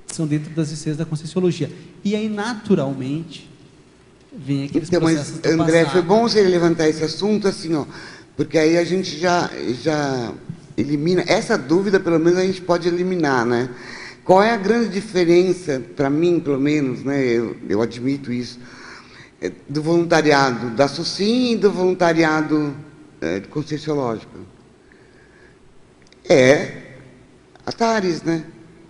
são dentro das ICs da Conscienciologia. E aí, naturalmente, vem aqueles processos do passado. André, foi bom você levantar esse assunto, assim, ó, porque aí a gente já elimina, essa dúvida, pelo menos, a gente pode eliminar, né? Qual é a grande diferença, para mim, pelo menos, né, eu admito isso, do voluntariado da SUSIM e do voluntariado conscienciológico? A TARES, né?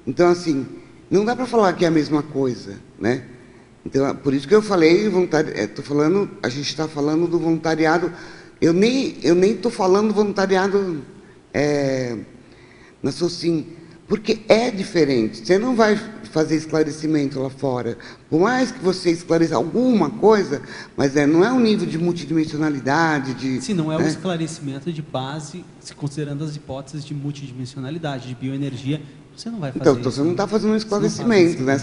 Então, assim, não dá para falar que é a mesma coisa, né? Então, por isso que eu falei, a gente está falando do voluntariado, eu nem estou falando do voluntariado na SUSIM, Porque é diferente. Você não vai fazer esclarecimento lá fora. Por mais que você esclareça alguma coisa, mas não é um nível de multidimensionalidade, de... Se não é um né? esclarecimento de base, se considerando as hipóteses de multidimensionalidade, de bioenergia, você não vai fazer Então isso. você não está fazendo um Você não faz esclarecimento, né?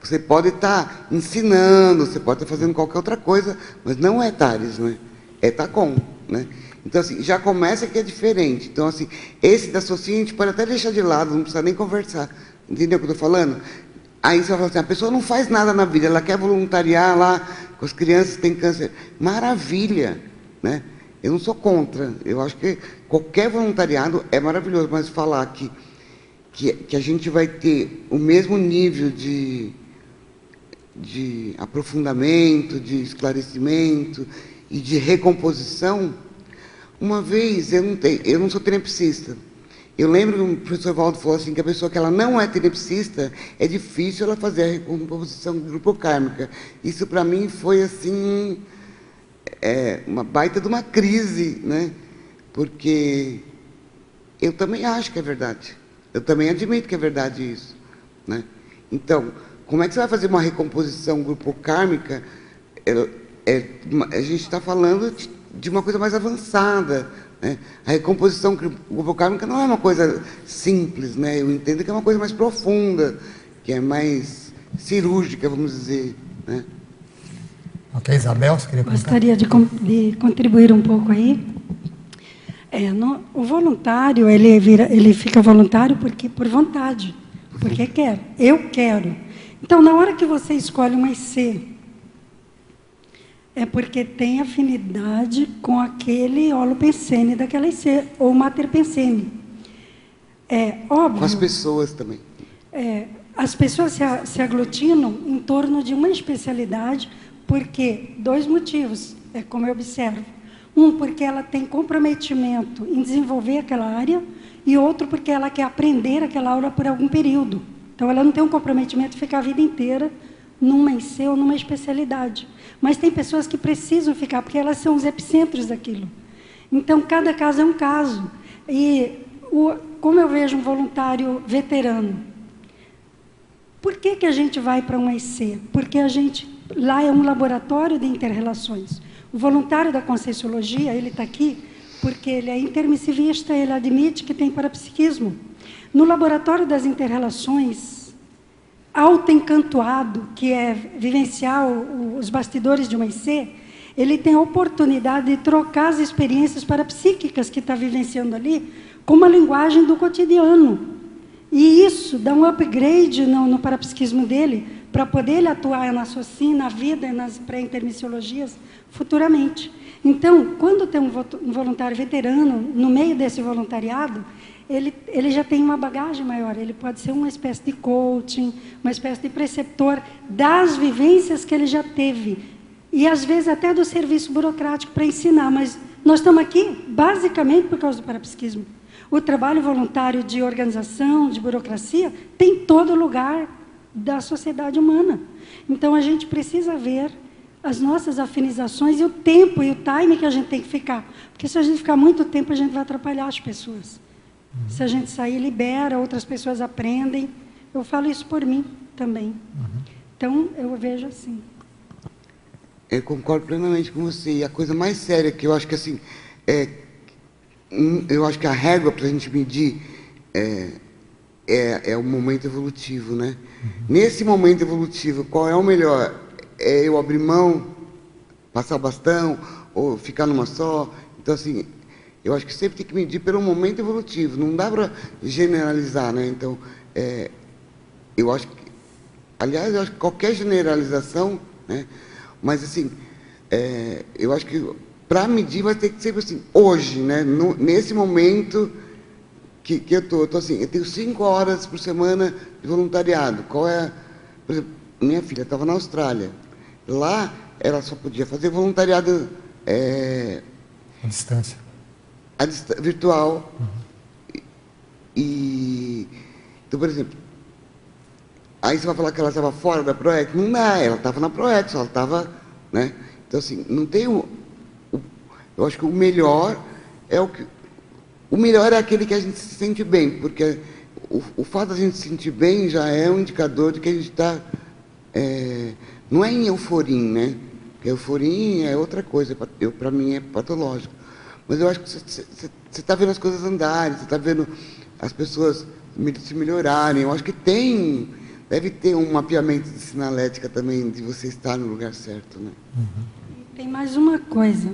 Você pode estar ensinando, você pode estar fazendo qualquer outra coisa, mas não é TARES, né? É TACOM, né? Então, assim, já começa que é diferente. Então, assim, esse da Socinha a gente pode até deixar de lado, não precisa nem conversar. Entendeu o que eu estou falando? Aí você vai falar assim, a pessoa não faz nada na vida, ela quer voluntariar lá com as crianças que têm câncer. Maravilha, né? Eu não sou contra. Eu acho que qualquer voluntariado é maravilhoso, mas falar que a gente vai ter o mesmo nível de aprofundamento, de esclarecimento e de recomposição. Uma vez, eu não sou tenepsista. Eu lembro que o professor Valdo falou assim, que a pessoa que ela não é tenepsista, é difícil ela fazer a recomposição grupocármica. Isso, para mim, foi assim, uma baita de uma crise, né? Porque eu também acho que é verdade. Eu também admito que é verdade isso, né? Então, como é que você vai fazer uma recomposição grupocármica? A gente está falando de uma coisa mais avançada, né? A recomposição grupocármica não é uma coisa simples, né? Eu entendo que é uma coisa mais profunda, que é mais cirúrgica, vamos dizer, né? Ok, Isabel, você queria comentar? Gostaria de contribuir um pouco aí. O voluntário, ele fica voluntário por vontade, porque quer. Eu quero. Então, na hora que você escolhe um IC, é porque tem afinidade com aquele holopensene daquela IC, ou materpensene. É óbvio. Com as pessoas também. As pessoas se aglutinam em torno de uma especialidade, porque 2 motivos, como eu observo. Um, porque ela tem comprometimento em desenvolver aquela área, e outro, porque ela quer aprender aquela aula por algum período. Então, ela não tem um comprometimento de ficar a vida inteira numa IC ou numa especialidade. Mas tem pessoas que precisam ficar, porque elas são os epicentros daquilo. Então, cada caso é um caso. E como eu vejo um voluntário veterano, por que a gente vai para uma IC? Porque lá é um laboratório de inter-relações. O voluntário da Conscienciologia, ele está aqui porque ele é intermissivista, ele admite que tem parapsiquismo. No laboratório das inter-relações, autoencantoado, que é vivenciar os bastidores de uma IC, ele tem a oportunidade de trocar as experiências parapsíquicas que está vivenciando ali com uma linguagem do cotidiano. E isso dá um upgrade no parapsiquismo dele, para poder ele atuar na SOCIN, na vida e nas pré-intermissiologias futuramente. Então, quando tem um voluntário veterano, no meio desse voluntariado, ele já tem uma bagagem maior, ele pode ser uma espécie de coaching, uma espécie de preceptor das vivências que ele já teve, e às vezes até do serviço burocrático para ensinar, mas nós estamos aqui basicamente por causa do parapsiquismo. O trabalho voluntário de organização, de burocracia, tem todo lugar da sociedade humana. Então, a gente precisa ver as nossas afinizações e o tempo e o time que a gente tem que ficar. Porque se a gente ficar muito tempo, a gente vai atrapalhar as pessoas. Se a gente sair, libera, outras pessoas aprendem. Eu falo isso por mim também. Então, eu vejo assim. Eu concordo plenamente com você. E a coisa mais séria que eu acho que, assim, eu acho que a régua para a gente medir é o momento evolutivo, né? Nesse momento evolutivo, qual é o melhor? É eu abrir mão, passar o bastão, ou ficar numa só? Então, assim, eu acho que sempre tem que medir pelo momento evolutivo, não dá para generalizar, né? Então, eu acho que, aliás, eu acho que qualquer generalização, né? Mas, assim, eu acho que para medir vai ter que ser assim, hoje, né? Nesse momento que eu estou assim, eu tenho 5 horas por semana de voluntariado. Qual é? Por exemplo, minha filha estava na Austrália. Lá, ela só podia fazer voluntariado À distância. Virtual. Então, por exemplo, aí você vai falar que ela estava fora da PROEX? Não dá, ela estava na PROEX, ela estava, né? Então, assim, não tem eu acho que o melhor é aquele que a gente se sente bem, porque o fato da gente se sentir bem já é um indicador de que a gente está... não é em euforim, né? Porque euforim é outra coisa, para mim é patológico. Mas eu acho que você está vendo as coisas andarem, você está vendo as pessoas se melhorarem. Eu acho que deve ter um mapeamento de sinalética também, de você estar no lugar certo, né? Tem mais uma coisa.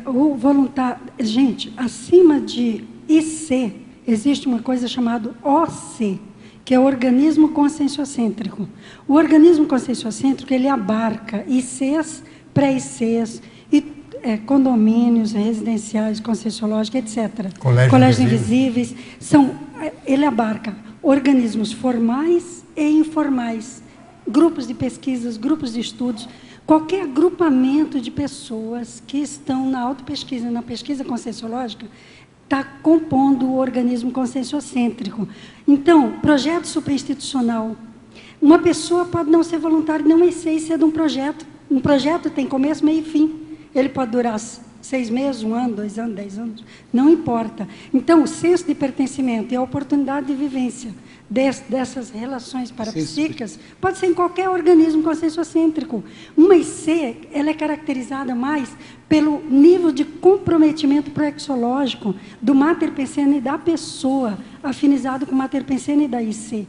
O voluntário... Gente, acima de IC, existe uma coisa chamada OC, que é o organismo conscienciocêntrico. O organismo conscienciocêntrico, ele abarca ICs, pré-ICs, condomínios residenciais, conscienciológicos, etc. Colégios invisíveis. Ele abarca organismos formais e informais, grupos de pesquisas, grupos de estudos, qualquer agrupamento de pessoas que estão na autopesquisa, na pesquisa conscienciológica, está compondo o organismo conscienciocêntrico. Então, projeto superinstitucional. Uma pessoa pode não ser voluntária, não ser de um projeto. Um projeto tem começo, meio e fim. Ele pode durar 6 meses, 1 ano, 2 anos, 10 anos, não importa. Então, o senso de pertencimento e a oportunidade de vivência dessas relações parapsíquicas pode ser em qualquer organismo conscienciocêntrico. Uma IC, ela é caracterizada mais pelo nível de comprometimento proexológico do Mater Pensene da pessoa, afinizado com o Mater Pensene da IC.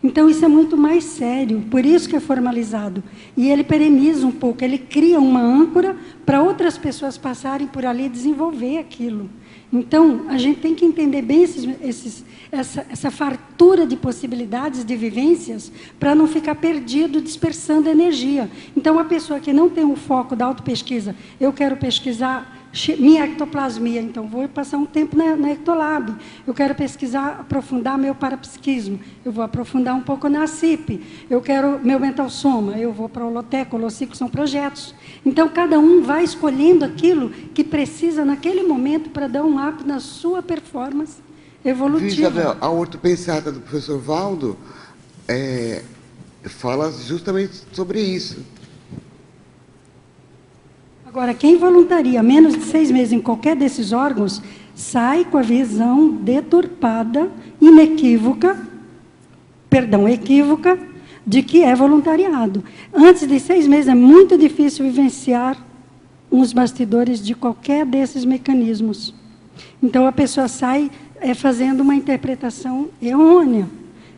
Então, isso é muito mais sério, por isso que é formalizado. E ele pereniza um pouco, ele cria uma âncora para outras pessoas passarem por ali e desenvolver aquilo. Então, a gente tem que entender bem essa fartura de possibilidades, de vivências, para não ficar perdido, dispersando energia. Então, a pessoa que não tem o foco da autopesquisa, eu quero pesquisar minha ectoplasmia, então vou passar um tempo na Ectolab. Eu quero pesquisar, aprofundar meu parapsiquismo, eu vou aprofundar um pouco na CIP. Eu quero meu mental soma, eu vou para o Holoteco, Holocico, são projetos. Então, cada um vai escolhendo aquilo que precisa naquele momento para dar um up na sua performance evolutiva. Isabel, a ortopensata do professor Valdo fala justamente sobre isso. Agora, quem voluntaria menos de 6 meses em qualquer desses órgãos, sai com a visão deturpada, equívoca, de que é voluntariado. Antes de 6 meses é muito difícil vivenciar os bastidores de qualquer desses mecanismos. Então, a pessoa sai fazendo uma interpretação errônea.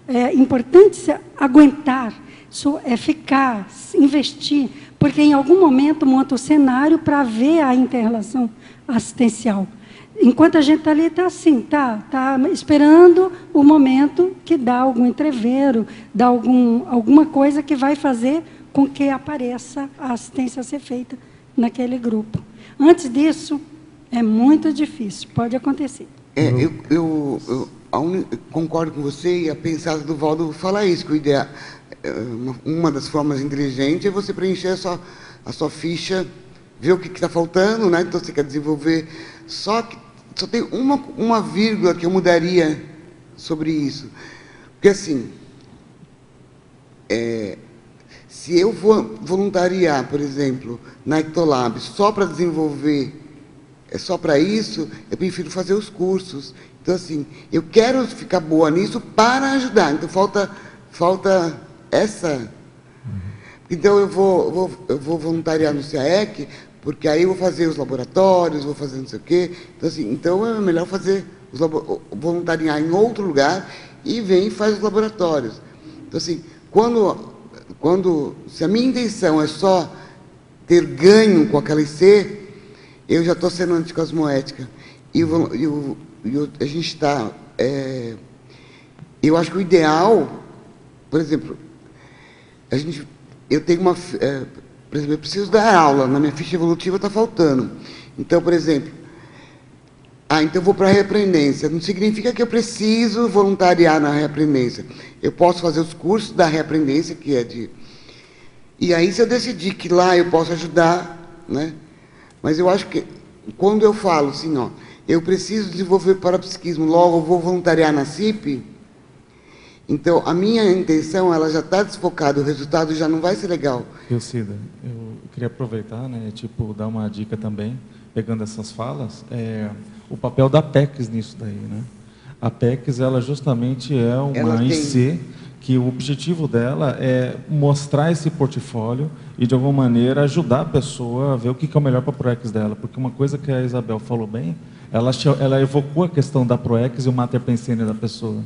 É importante se aguentar, ficar, investir, porque em algum momento monta o cenário para ver a inter-relação assistencial. Enquanto a gente está ali, está assim, está esperando o momento que dá algum entreveiro, dá alguma coisa que vai fazer com que apareça a assistência a ser feita naquele grupo. Antes disso, é muito difícil, pode acontecer. Eu concordo com você, e a pensada do Valdo fala isso, que o ideal... Uma das formas inteligentes é você preencher a sua ficha, ver o que está faltando, né? Então você quer desenvolver. Só que só tem uma vírgula que eu mudaria sobre isso. Porque assim, se eu vou voluntariar, por exemplo, na Ectolab, só para desenvolver, só para isso, eu prefiro fazer os cursos. Então assim, eu quero ficar boa nisso para ajudar. Então falta essa. Então, eu vou voluntariar no CAEC, porque aí eu vou fazer os laboratórios, vou fazer não sei o quê. Então é melhor voluntariar em outro lugar e vem e faz os laboratórios. Então, assim, se a minha intenção é só ter ganho com aquela IC, eu já estou sendo anticosmoética. E a gente está... eu acho que o ideal, por exemplo... eu tenho por exemplo, eu preciso dar aula, na minha ficha evolutiva está faltando. Então, por exemplo, então eu vou para a reaprendência. Não significa que eu preciso voluntariar na reaprendência. Eu posso fazer os cursos da reaprendência, que é de... E aí, se eu decidir que lá eu posso ajudar, né? Mas eu acho que, quando eu falo assim, eu preciso desenvolver parapsiquismo, logo eu vou voluntariar na CIP... Então, a minha intenção, ela já está desfocada, o resultado já não vai ser legal. Cida, eu queria aproveitar, né, dar uma dica também, pegando essas falas, o papel da PECs nisso daí, né? A PECs, ela justamente é uma Ela tem- IC que o objetivo dela é mostrar esse portfólio e, de alguma maneira, ajudar a pessoa a ver o que é o melhor para a ProEx dela. Porque uma coisa que a Isabel falou bem, ela evocou a questão da ProEx e o Mater Pensene da pessoa.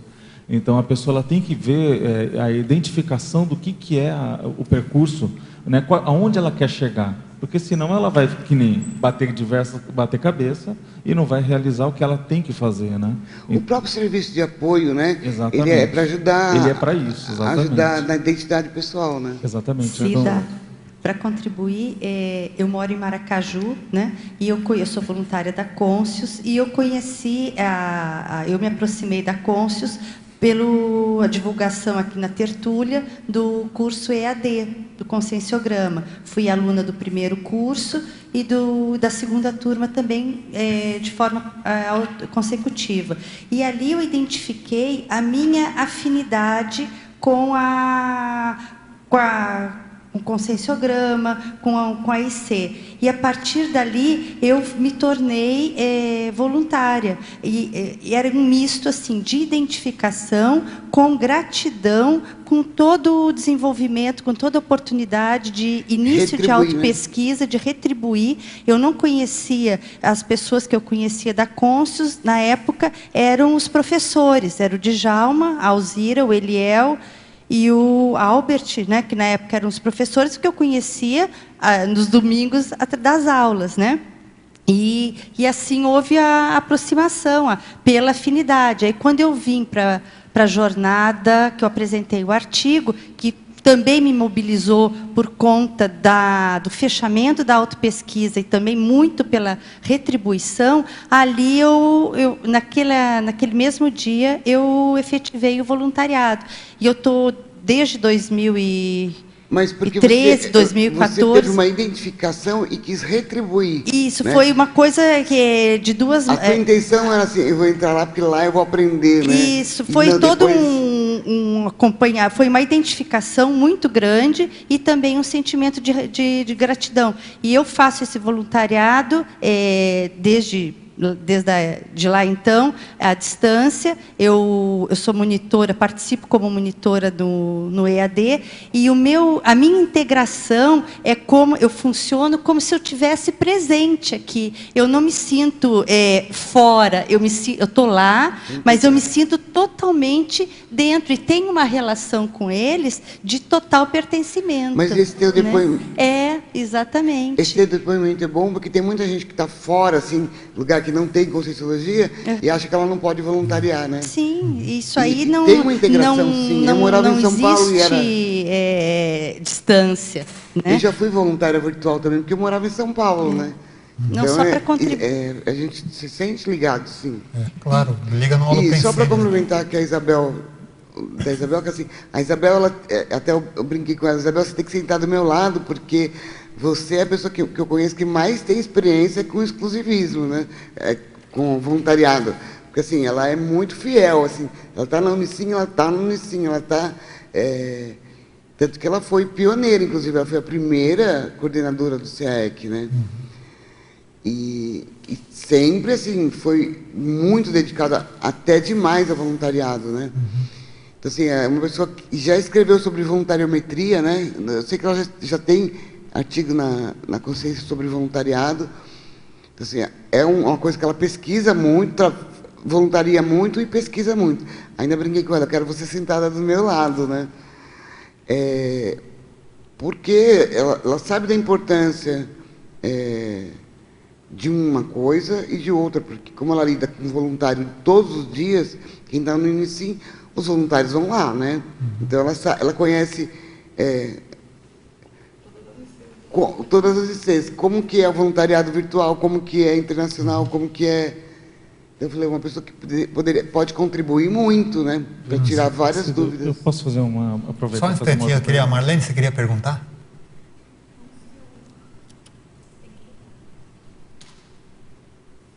Então, a pessoa ela tem que ver a identificação do que é o percurso, né, aonde ela quer chegar. Porque senão ela vai que nem bater cabeça e não vai realizar o que ela tem que fazer, né? O próprio serviço de apoio, né? Exatamente. Ele é para ajudar. Ele é para isso, exatamente. Ajudar na identidade pessoal, né? Exatamente. Cida, para contribuir, eu moro em Maracaju, né? E eu sou voluntária da Conscius e eu conheci, eu me aproximei da Conscius pela divulgação aqui na Tertúlia do curso EAD, do Conscienciograma. Fui aluna do primeiro curso e da segunda turma também, de forma consecutiva. E ali eu identifiquei a minha afinidade com o Conscienciograma, com a IC. E, a partir dali, eu me tornei voluntária. E era um misto assim, de identificação, com gratidão, com todo o desenvolvimento, com toda a oportunidade de início de autopesquisa, de retribuir. Eu não conhecia, as pessoas que eu conhecia da Conscius, na época, eram os professores. Era o Djalma, a Alzira, o Eliel e o Albert, né, que na época eram os professores que eu conhecia nos domingos das aulas, né? E assim houve a aproximação pela afinidade. Aí quando eu vim para a jornada, que eu apresentei o artigo, que também me mobilizou por conta do fechamento da autopesquisa e também muito pela retribuição, ali naquele mesmo dia eu efetivei o voluntariado. E eu estou desde 2013, 2014... Você teve uma identificação e quis retribuir. Isso, né? foi uma coisa que de duas... A tua intenção era assim, eu vou entrar lá porque lá eu vou aprender, né? Isso, foi não, todo depois... acompanhar, foi uma identificação muito grande e também um sentimento de gratidão. E eu faço esse voluntariado desde de lá, então, à distância. Eu sou monitora, participo como monitora no EAD, e a minha integração é como eu funciono como se eu tivesse presente aqui. Eu não me sinto fora, eu estou lá, mas eu me sinto totalmente dentro, e tenho uma relação com eles de total pertencimento. Mas esse teu depoimento... Né? Exatamente. Esse teu depoimento é bom, porque tem muita gente que está fora, assim, lugar que não tem Conscienciologia, e acha que ela não pode voluntariar, né? Sim, isso aí não... Tem uma integração, sim. Eu morava em São Paulo e era... distância, né? Eu já fui voluntária virtual também, porque eu morava em São Paulo, né? Não então, só para contribuir. A gente se sente ligado, sim. Claro, liga no Holopensene. E só para complementar que a Isabel, que assim, a Isabel, ela, até eu brinquei com ela, Isabel, você tem que sentar do meu lado, porque você é a pessoa que eu conheço que mais tem experiência com exclusivismo, né? Com voluntariado. Porque assim, ela é muito fiel, assim, ela está na Unicim, ela está... tanto que ela foi pioneira, inclusive, ela foi a primeira coordenadora do CEEC, né? E sempre, assim, foi muito dedicada, até demais, ao voluntariado, né? Então, assim, é uma pessoa que já escreveu sobre voluntariometria, né? Eu sei que ela já tem artigo na Consciência sobre voluntariado. Então, assim, é uma coisa que ela pesquisa muito, voluntaria muito e pesquisa muito. Ainda brinquei com ela, eu quero você sentada do meu lado, né? Porque ela sabe da importância de uma coisa e de outra, porque como ela lida com voluntário todos os dias, quem está no início, os voluntários vão lá, né? Então ela conhece todas as ICs, como que é o voluntariado virtual, como que é internacional, como que é... Eu falei, uma pessoa que pode contribuir muito, né? Para tirar várias dúvidas. Eu posso fazer aproveitar... Só um instantinho, Marlene, você queria perguntar?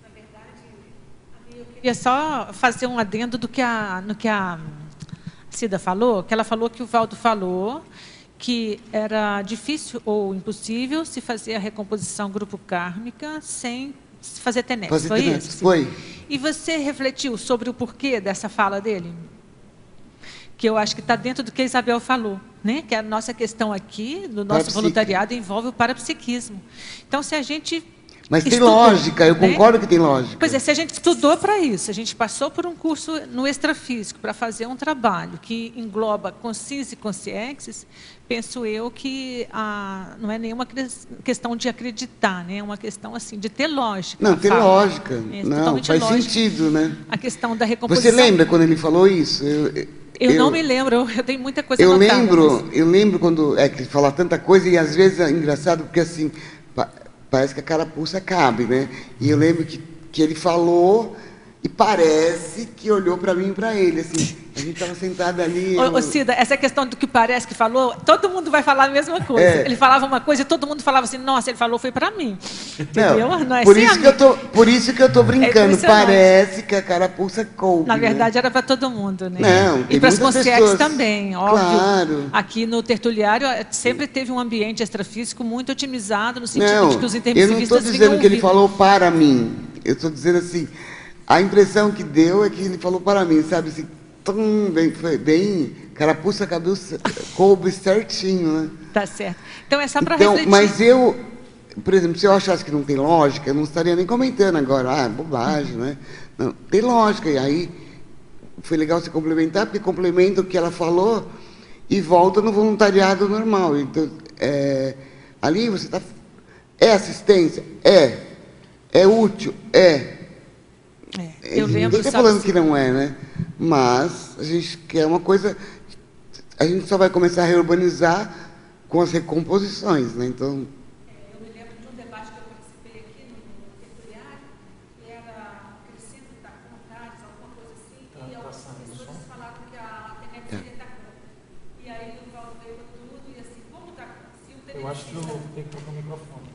Na verdade, eu queria só fazer um adendo no que a Cida falou, que ela falou que o Valdo falou, que era difícil ou impossível se fazer a recomposição grupo kármica sem fazer TENEPS. Foi isso? Foi. E você refletiu sobre o porquê dessa fala dele? Que eu acho que está dentro do que a Isabel falou, né? Que a nossa questão aqui, do nosso voluntariado, envolve o parapsiquismo. Então, se a gente... Mas tem lógica, eu concordo que tem lógica. Pois é, se a gente estudou para isso, a gente passou por um curso no extrafísico para fazer um trabalho que engloba consciência e consciências, penso eu que não é nenhuma questão de acreditar, né? É uma questão assim de ter lógica. Não, ter lógica. Não, faz lógica. Sentido, né? A questão da recomposição. Você lembra quando ele falou isso? Eu não me lembro, eu tenho muita coisa anotada. Eu lembro quando que ele fala tanta coisa e às vezes é engraçado porque assim parece que a carapuça cabe, né? E eu lembro que ele falou e parece que olhou para mim e para ele, assim, a gente estava sentado ali... Ô, Cida, essa questão do que parece que falou, todo mundo vai falar a mesma coisa. Ele falava uma coisa e todo mundo falava assim, nossa, ele falou foi para mim. Entendeu? Não é por, assim, por isso que eu estou brincando, parece que a carapuça coube. Na verdade, era para todo mundo, né? Não, e para as consciências também, óbvio. Claro. Aqui no tertuliário sempre teve um ambiente extrafísico muito otimizado, no sentido de que os intermissivistas... Eu não estou dizendo que ele falou para mim, eu estou dizendo assim... A impressão que deu é que ele falou para mim, sabe, assim, foi bem, carapuça, cabeça, coube certinho, né? Tá certo. Então é só para refletir. Mas por exemplo, se eu achasse que não tem lógica, eu não estaria nem comentando agora, bobagem, né? Não, tem lógica, e aí foi legal você complementar, porque complementa o que ela falou e volta no voluntariado normal. Então, ali você está... É assistência? É útil? Eu lembro, ninguém está falando que não é, né? Mas a gente quer uma coisa... A gente só vai começar a reurbanizar com as recomposições, né? Então... Eu me lembro de um debate que eu participei aqui no tertuliário, que era crescendo tacontares, alguma coisa assim, e algumas pessoas falaram que a TENEP seria tacon. E aí o Valdo veio tudo e assim, como tacon? Eu acho que eu tenho que trocar o microfone.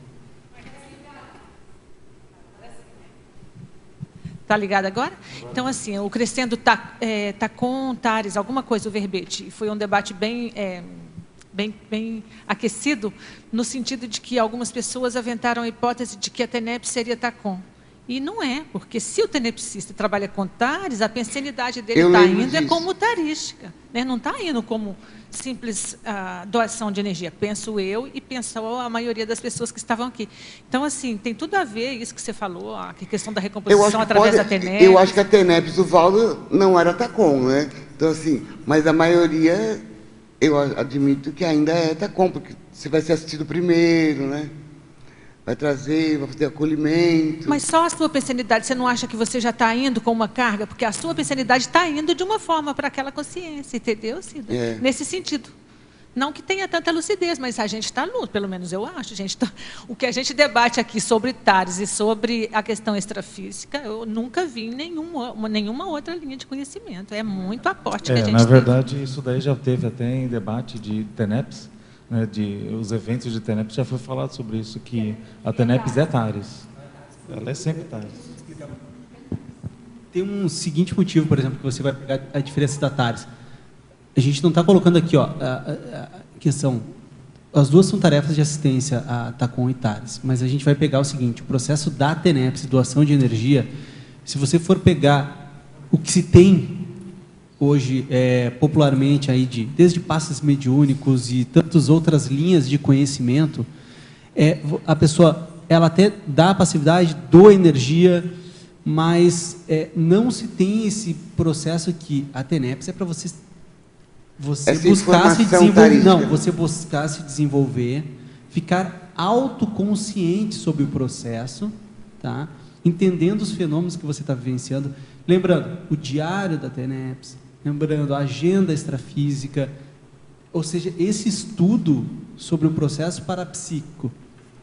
Está ligado agora? Então, assim, o crescendo tacontares, alguma coisa, o verbete. Foi um debate bem aquecido, no sentido de que algumas pessoas aventaram a hipótese de que a TENEP seria tacon. E não é, porque se o tenepsista trabalha com tares, a pensenidade dele está indo como tarística, né? Não está indo como simples doação de energia, penso eu e pensou a maioria das pessoas que estavam aqui. Então, assim, tem tudo a ver isso que você falou, a questão da recomposição através da TENEP. Eu acho que a TENEP do Valdo não era tacon, né? Então, assim, mas a maioria, eu admito que ainda é tacon, porque você vai ser assistido primeiro, né? Vai trazer, vai fazer acolhimento. Mas só a sua pensenidade, você não acha que você já está indo com uma carga? Porque a sua pensenidade está indo de uma forma para aquela consciência, entendeu, Cida? Nesse sentido. Não que tenha tanta lucidez, mas a gente está luz, pelo menos eu acho. O que a gente debate aqui sobre tares e sobre a questão extrafísica, eu nunca vi em nenhuma outra linha de conhecimento. É muito aporte que a gente na verdade, isso daí já teve até em debate de TENEPS, né, os eventos de TENEPS já foi falado sobre isso, que a TENEPS é TARES. Ela é sempre TARES. Tem um seguinte motivo, por exemplo, que você vai pegar a diferença da TARES. A gente não está colocando aqui a questão... As duas são tarefas de assistência a TACOM e TARES, mas a gente vai pegar o seguinte, o processo da TENEPS, doação de energia, se você for pegar o que se tem hoje, popularmente, aí desde passes mediúnicos e tantas outras linhas de conhecimento, a pessoa ela até dá a passividade, doa energia, mas não se tem esse processo que a TENEPS é para você buscar se desenvolver. Não, você buscar se desenvolver, ficar autoconsciente sobre o processo, tá? Entendendo os fenômenos que você está vivenciando. Lembrando, o diário da TENEPS, lembrando a agenda extrafísica, ou seja, esse estudo sobre o processo parapsíquico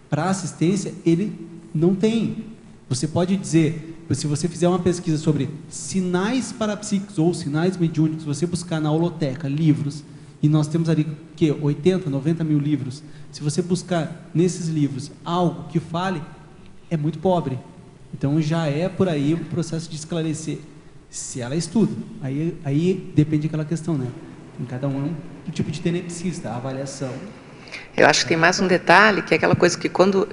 para assistência, ele não tem. Você pode dizer, se você fizer uma pesquisa sobre sinais parapsíquicos ou sinais mediúnicos, você buscar na holoteca livros, e nós temos ali 80, 90 mil livros, se você buscar nesses livros algo que fale, é muito pobre. Então já é por aí o processo de esclarecer se ela estuda. Aí depende daquela questão, né? Em cada um do tipo de tenepsista, a avaliação. Eu acho que tem mais um detalhe, que é aquela coisa que quando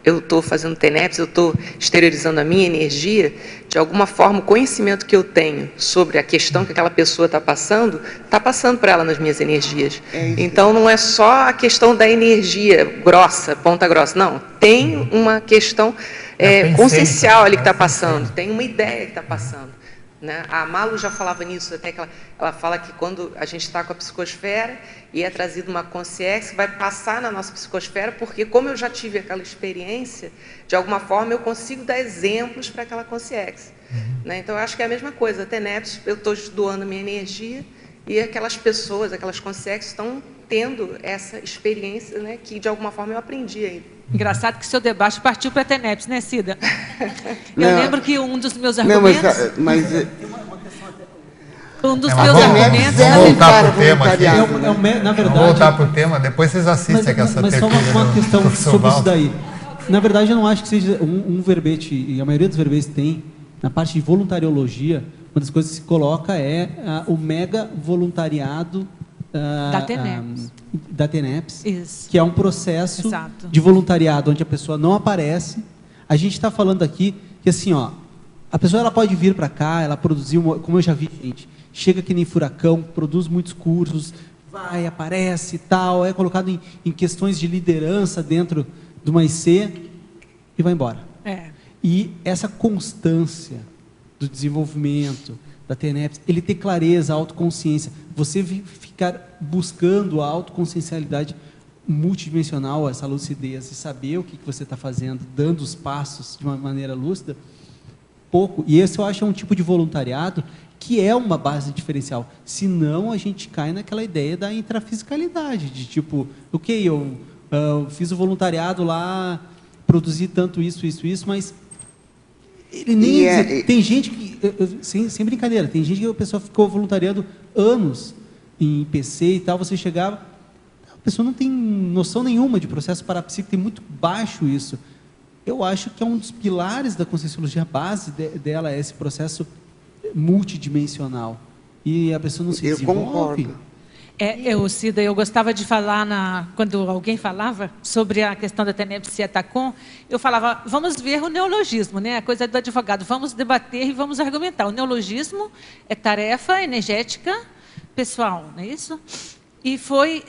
eu estou fazendo TENEPS, eu estou exteriorizando a minha energia, de alguma forma o conhecimento que eu tenho sobre a questão que aquela pessoa está passando para ela nas minhas energias. Então não é só a questão da energia grossa, ponta grossa, não. Tem uma questão consciencial ali que está passando, tem uma ideia que está passando. Né? A Malu já falava nisso, até que ela fala que quando a gente está com a psicosfera e é trazida uma consciência que vai passar na nossa psicosfera, porque como eu já tive aquela experiência, de alguma forma eu consigo dar exemplos para aquela consciência. Né? Então eu acho que é a mesma coisa, a TENEPS, eu estou doando minha energia e aquelas pessoas, aquelas consciências estão tendo essa experiência, né, que de alguma forma eu aprendi aí. Engraçado que seu debate partiu para a TENEPS, né, Cida? Eu lembro que um dos meus argumentos... Um dos meus argumentos... Vamos voltar para o tema aqui. Na verdade, vamos voltar para o tema, depois vocês assistem essa mas só uma questão sobre isso daí. Na verdade, eu não acho que seja um verbete, e a maioria dos verbetes tem, na parte de voluntariologia, uma das coisas que se coloca é o mega voluntariado da TENEPS, que é um processo de voluntariado onde a pessoa não aparece. A gente está falando aqui que assim, ó, a pessoa ela pode vir para cá, ela produzir, como eu já vi, gente, chega que nem furacão, produz muitos cursos, vai, aparece e tal, é colocado em questões de liderança dentro de uma IC e vai embora. E essa constância do desenvolvimento da TENEPS, ele ter clareza, autoconsciência, você ficar buscando a autoconsciencialidade multidimensional, essa lucidez, e saber o que você está fazendo, dando os passos de uma maneira lúcida, pouco. E esse eu acho um tipo de voluntariado que é uma base diferencial. Senão a gente cai naquela ideia da intrafisicalidade, de tipo, ok, eu fiz o voluntariado lá, produzi tanto isso, mas ele nem tem gente que, sem brincadeira, tem gente que a pessoa ficou voluntariando anos em PC e tal, você chegava, a pessoa não tem noção nenhuma de processo parapsíquico, tem muito baixo isso. Eu acho que é um dos pilares da Conscienciologia, a base dela é esse processo multidimensional. E a pessoa não se desenvolve. Eu concordo. Cida, eu gostava de falar, quando alguém falava sobre a questão da TENEPS e a TACOM, eu falava, vamos ver o neologismo, né? A coisa do advogado, vamos debater e vamos argumentar. O neologismo é tarefa energética pessoal, não é isso? E foi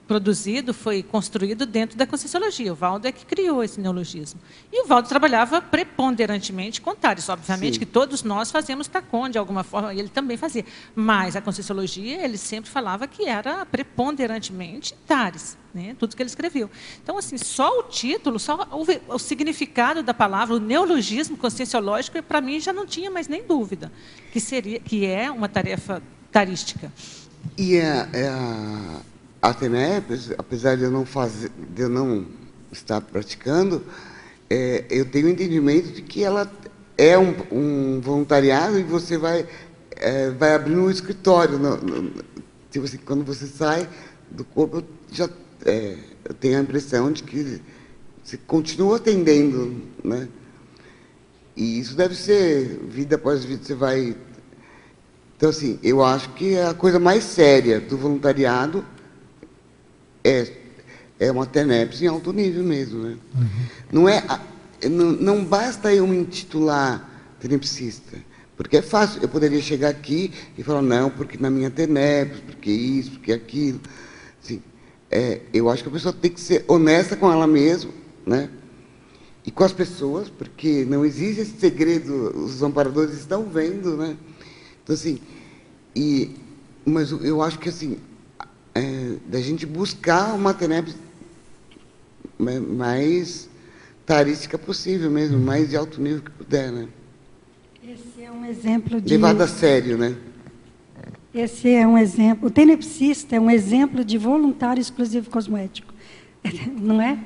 produzido, foi construído dentro da Conscienciologia. O Valdo é que criou esse neologismo. E o Valdo trabalhava preponderantemente com TARES. Obviamente que todos nós fazemos TACOM de alguma forma, e ele também fazia. Mas a Conscienciologia, ele sempre falava que era preponderantemente TARES, né? Tudo que ele escreveu. Então, assim, só o título, só o significado da palavra, o neologismo conscienciológico, para mim já não tinha mais nem dúvida que é uma tarefa tarística. E a TENEPS, apesar de eu não estar praticando, eu tenho o entendimento de que ela é um voluntariado e você vai abrir um escritório. Tipo assim, quando você sai do corpo, eu tenho a impressão de que você continua atendendo, né? E isso deve ser vida após vida, você vai... Então, assim, eu acho que a coisa mais séria do voluntariado é uma TENEPS em alto nível mesmo, né? Não basta eu me intitular tenepsista, porque é fácil, eu poderia chegar aqui e falar, não, porque na minha TENEPS, porque isso, porque aquilo. Assim, eu acho que a pessoa tem que ser honesta com ela mesma, né? E com as pessoas, porque não existe esse segredo, os amparadores estão vendo, né? Então, assim, mas eu acho que, assim, da gente buscar uma TENEPS mais tarística possível mesmo, mais de alto nível que puder, né? Esse é um exemplo de... Levado a sério, né? Esse é um exemplo... O tenepsista é um exemplo de voluntário exclusivo cosmoético, não é?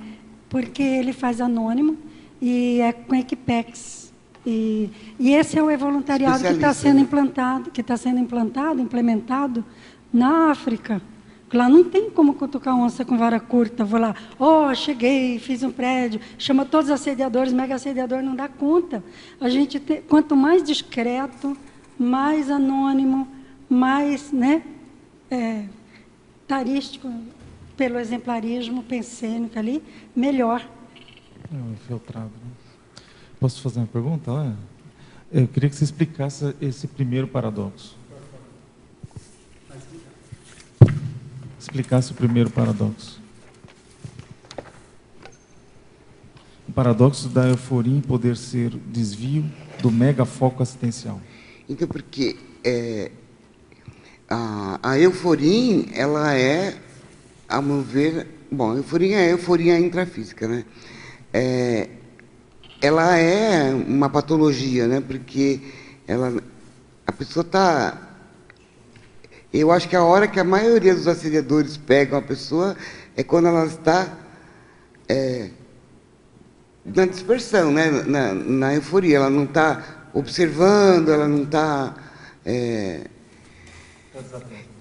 Porque ele faz anônimo e é com Equipex. E esse é o voluntariado que está sendo implementado na África. Lá não tem como cutucar onça com vara curta. Vou lá, cheguei, fiz um prédio, chama todos os assediadores, mega assediador, não dá conta. A gente quanto mais discreto, mais anônimo, mais, né, tarístico, pelo exemplarismo pensênico ali, melhor. É um infiltrado, né? Posso fazer uma pergunta lá? Eu queria que você explicasse esse primeiro paradoxo. Explicasse o primeiro paradoxo. O paradoxo da euforia em poder ser desvio do mega foco assistencial. Então, porque a euforia, ela é, a meu ver, bom, a euforia é a euforia intrafísica, né? Ela é uma patologia, né? Porque a pessoa está... Eu acho que a hora que a maioria dos assediadores pegam a pessoa é quando ela está na dispersão, né? Na euforia. Ela não está observando, ela não está...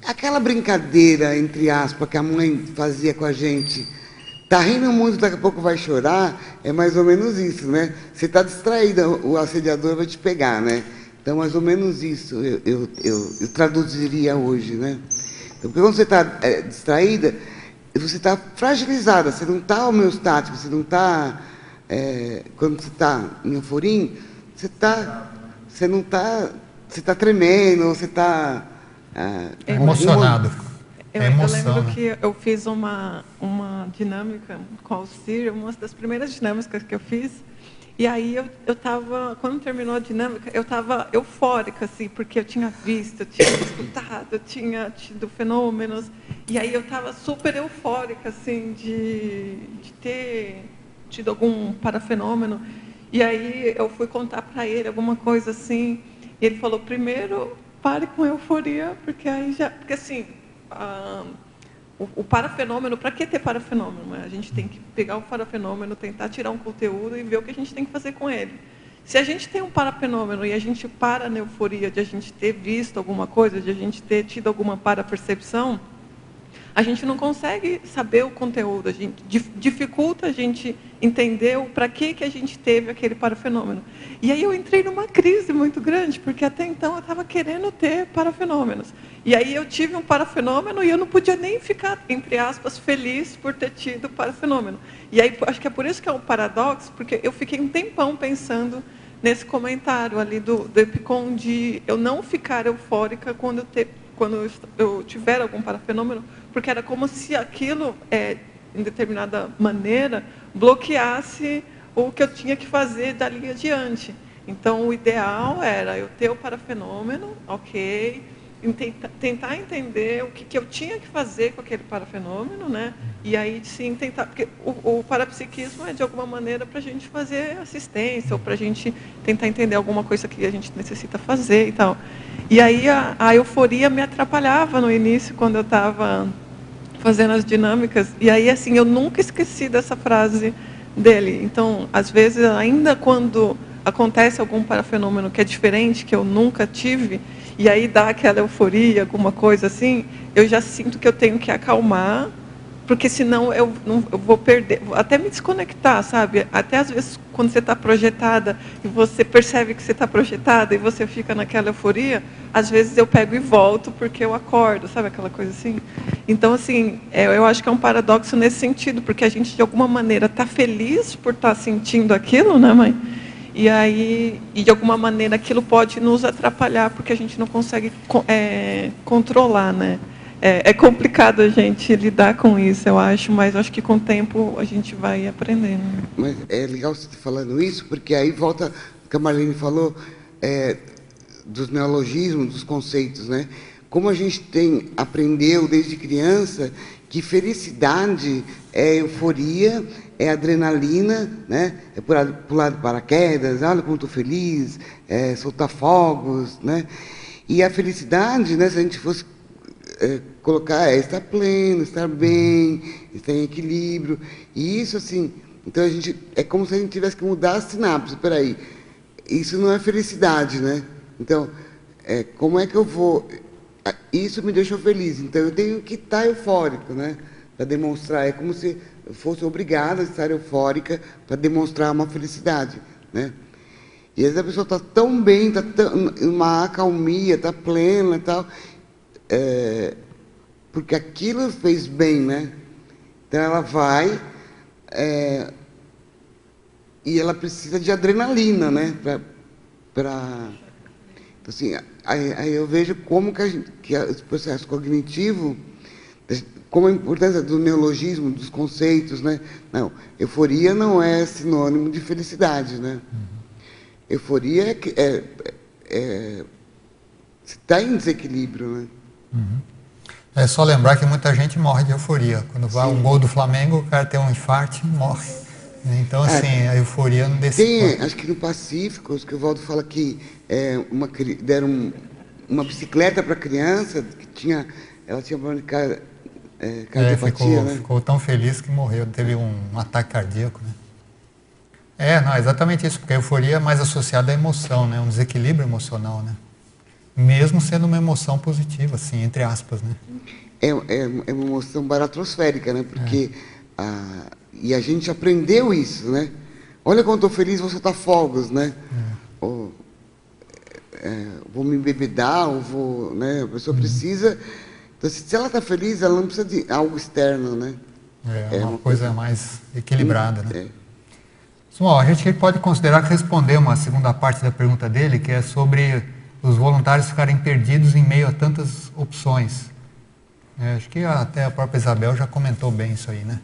aquela brincadeira, entre aspas, que a mãe fazia com a gente... Está rindo muito, daqui a pouco vai chorar, é mais ou menos isso, né? Você está distraída, o assediador vai te pegar, né? Então, mais ou menos isso eu traduziria hoje, né? Então, porque quando você está distraída, você está fragilizada, você não está homeostático, você não está... quando você está em euforia, você está tremendo, você está... emocionado. Eu lembro que eu fiz uma dinâmica com o Alcir, uma das primeiras dinâmicas que eu fiz, e aí eu estava, quando terminou a dinâmica, eu estava eufórica, assim, porque eu tinha visto, eu tinha escutado, eu tinha tido fenômenos, e aí eu estava super eufórica, assim, de ter tido algum parafenômeno, e aí eu fui contar para ele alguma coisa assim, e ele falou, primeiro, pare com a euforia, porque aí já... Porque, assim... o parafenômeno, para que ter parafenômeno? A gente tem que pegar o parafenômeno, tentar tirar um conteúdo e ver o que a gente tem que fazer com ele. Se a gente tem um parafenômeno e a gente para na euforia de a gente ter visto alguma coisa, de a gente ter tido alguma parapercepção, a gente não consegue saber o conteúdo, a gente dificulta a gente entender para que a gente teve aquele parafenômeno. E aí eu entrei numa crise muito grande, porque até então eu estava querendo ter parafenômenos. E aí eu tive um parafenômeno e eu não podia nem ficar, entre aspas, feliz por ter tido parafenômeno. E aí acho que é por isso que é um paradoxo, porque eu fiquei um tempão pensando nesse comentário ali do Epicom, de eu não ficar eufórica quando eu tiver algum parafenômeno, porque era como se aquilo, em determinada maneira, bloqueasse o que eu tinha que fazer dali adiante. Então, o ideal era eu ter o parafenômeno, ok, tentar entender o que eu tinha que fazer com aquele parafenômeno, né? E aí, sim, tentar... Porque o parapsiquismo é, de alguma maneira, para a gente fazer assistência, ou para a gente tentar entender alguma coisa que a gente necessita fazer e tal. E aí, a euforia me atrapalhava no início, quando eu estava fazendo as dinâmicas. E aí, assim, eu nunca esqueci dessa frase dele. Então, às vezes, ainda quando acontece algum parafenômeno que é diferente, que eu nunca tive, e aí dá aquela euforia, alguma coisa assim, eu já sinto que eu tenho que acalmar, porque senão eu vou perder, vou até me desconectar, sabe? Até às vezes, quando você está projetada, e você percebe que você está projetada, e você fica naquela euforia, às vezes eu pego e volto, porque eu acordo, sabe aquela coisa assim? Então, assim, eu acho que é um paradoxo nesse sentido, porque a gente, de alguma maneira, está feliz por estar sentindo aquilo, né, mãe? E aí, de alguma maneira, aquilo pode nos atrapalhar, porque a gente não consegue controlar, né? É complicado a gente lidar com isso, eu acho, mas acho que com o tempo a gente vai aprendendo. Mas é legal você estar falando isso, porque aí volta o que a Marlene falou, dos neologismos, dos conceitos, né? Como a gente aprendeu desde criança que felicidade é euforia, é adrenalina, né? É pular de paraquedas, olha como estou feliz, soltar fogos, né? E a felicidade, né, se a gente fosse colocar, estar pleno, estar bem, estar em equilíbrio. E isso, assim, então a gente, é como se a gente tivesse que mudar a sinapse. Espera aí, isso não é felicidade, né? Então, como é que eu vou... Isso me deixou feliz, então eu tenho que estar eufórico, né? Para demonstrar, é como se eu fosse obrigada a estar eufórica para demonstrar uma felicidade, né? E às vezes a pessoa está tão bem, está uma acalmia, está plena e tal, porque aquilo fez bem, né? Então ela vai e ela precisa de adrenalina, né? Então, assim, aí eu vejo como que esse processo cognitivo, como a importância do neologismo, dos conceitos, né? Não, euforia não é sinônimo de felicidade, né? Euforia está em desequilíbrio, né? É só lembrar que muita gente morre de euforia. Quando vai um gol do Flamengo, o cara tem um infarto e morre. Então, assim, a euforia não tem, acho que no Pacífico, acho que o Valdo fala que deram uma bicicleta para a criança, que ela tinha problema de cardiopatia, né? Ficou tão feliz que morreu, teve um ataque cardíaco, né? Não, é exatamente isso, porque a euforia é mais associada à emoção, né? Um desequilíbrio emocional, né? Mesmo sendo uma emoção positiva, assim, entre aspas, né? É uma emoção baratrosférica, né? Porque e a gente aprendeu isso, né? Olha quando estou feliz, vou soltar fogos, né? Ou, vou me embebedar, ou vou, né? A pessoa precisa... Então, se ela está feliz, ela não precisa de algo externo, né? É uma coisa mais equilibrada, né? Bom, a gente pode considerar que responder uma segunda parte da pergunta dele, que é sobre os voluntários ficarem perdidos em meio a tantas opções. Acho que até a própria Isabel já comentou bem isso aí, né?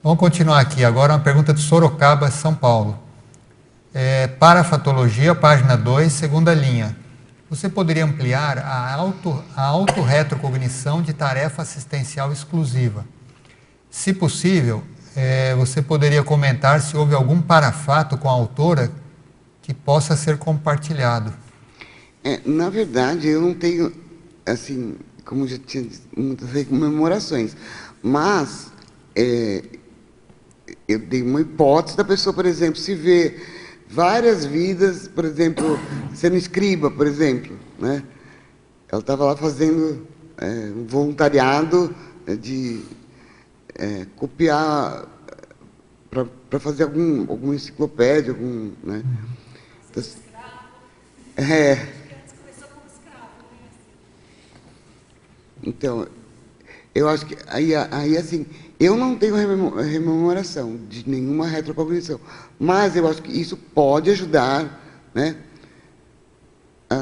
Vamos continuar aqui. Agora uma pergunta de Sorocaba, São Paulo. Parafatologia, página 2, segunda linha. Você poderia ampliar a autorretrocognição de tarefa assistencial exclusiva? Se possível, você poderia comentar se houve algum parafato com a autora que possa ser compartilhado. Na verdade, eu não tenho, assim, como já tinha dito, muitas comemorações, mas eu dei uma hipótese da pessoa, por exemplo, se vê várias vidas, por exemplo, sendo escriba, por exemplo, né? Ela estava lá fazendo um voluntariado de copiar para fazer alguma enciclopédia, né? Então, eu acho que aí assim, eu não tenho rememoração de nenhuma retrocognição, mas eu acho que isso pode ajudar, né,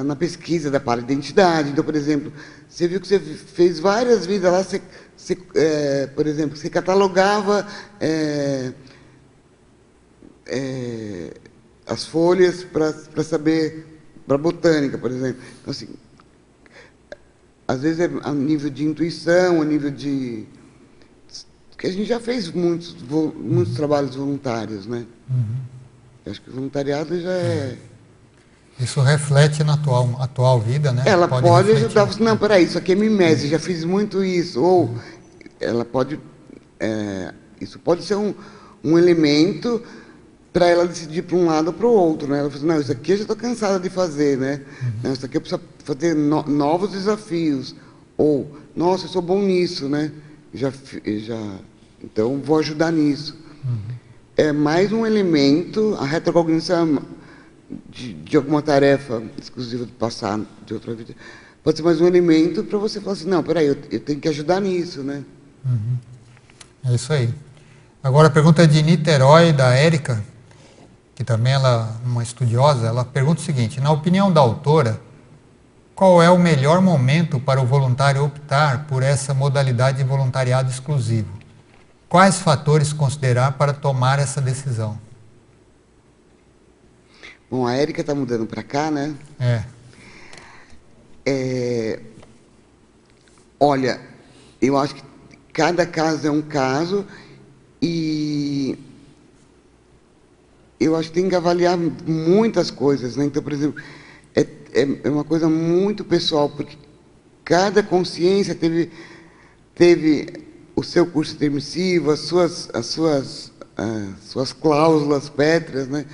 na pesquisa da para-identidade. Então, por exemplo, você viu que você fez várias vidas lá, por exemplo, você catalogava as folhas para saber, para botânica, por exemplo. Então, assim, às vezes é a nível de intuição, a nível de... Porque a gente já fez muitos trabalhos voluntários, né? Acho que o voluntariado já é... Isso reflete na atual vida, né? Ela pode ajudar você. Não, peraí, isso aqui é mimese, já fiz muito isso. Ou ela pode... isso pode ser um elemento para ela decidir para um lado ou para o outro, né? Ela fala assim, não, isso aqui eu já estou cansada de fazer, né? Não, isso aqui eu preciso fazer novos desafios. Ou, nossa, eu sou bom nisso, né? Então, vou ajudar nisso. É mais um elemento, a retrocognição de alguma tarefa exclusiva do passado, de outra vida, pode ser mais um elemento para você falar assim, não, peraí, eu tenho que ajudar nisso, né? É isso aí. Agora a pergunta é de Niterói, da Érica, que também ela é uma estudiosa. Ela pergunta o seguinte: na opinião da autora, qual é o melhor momento para o voluntário optar por essa modalidade de voluntariado exclusivo? Quais fatores considerar para tomar essa decisão? Bom, a Érica está mudando para cá, né? Olha, eu acho que cada caso é um caso e eu acho que tem que avaliar muitas coisas, né? Então, por exemplo, é uma coisa muito pessoal, porque cada consciência teve o seu curso intermissivo, as suas cláusulas pétreas, né?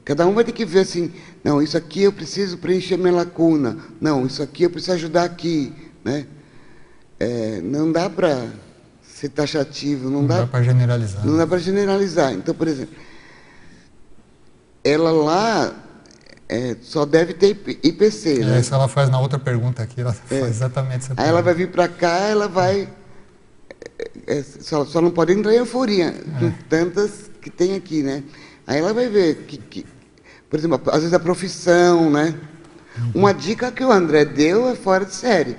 Cada um vai ter que ver assim, não, isso aqui eu preciso preencher minha lacuna, não, isso aqui eu preciso ajudar aqui, né? Não dá para ser taxativo, não dá para generalizar. Não dá para generalizar. Então, por exemplo, ela lá só deve ter IPC, né? Isso ela faz na outra pergunta aqui, ela faz exatamente essa pergunta. Aí ela vai vir para cá, ela vai só não pode entrar em euforia, com tantas que tem aqui, né? Aí ela vai ver que, por exemplo, às vezes a profissão, né? Uma dica que o André deu é fora de série,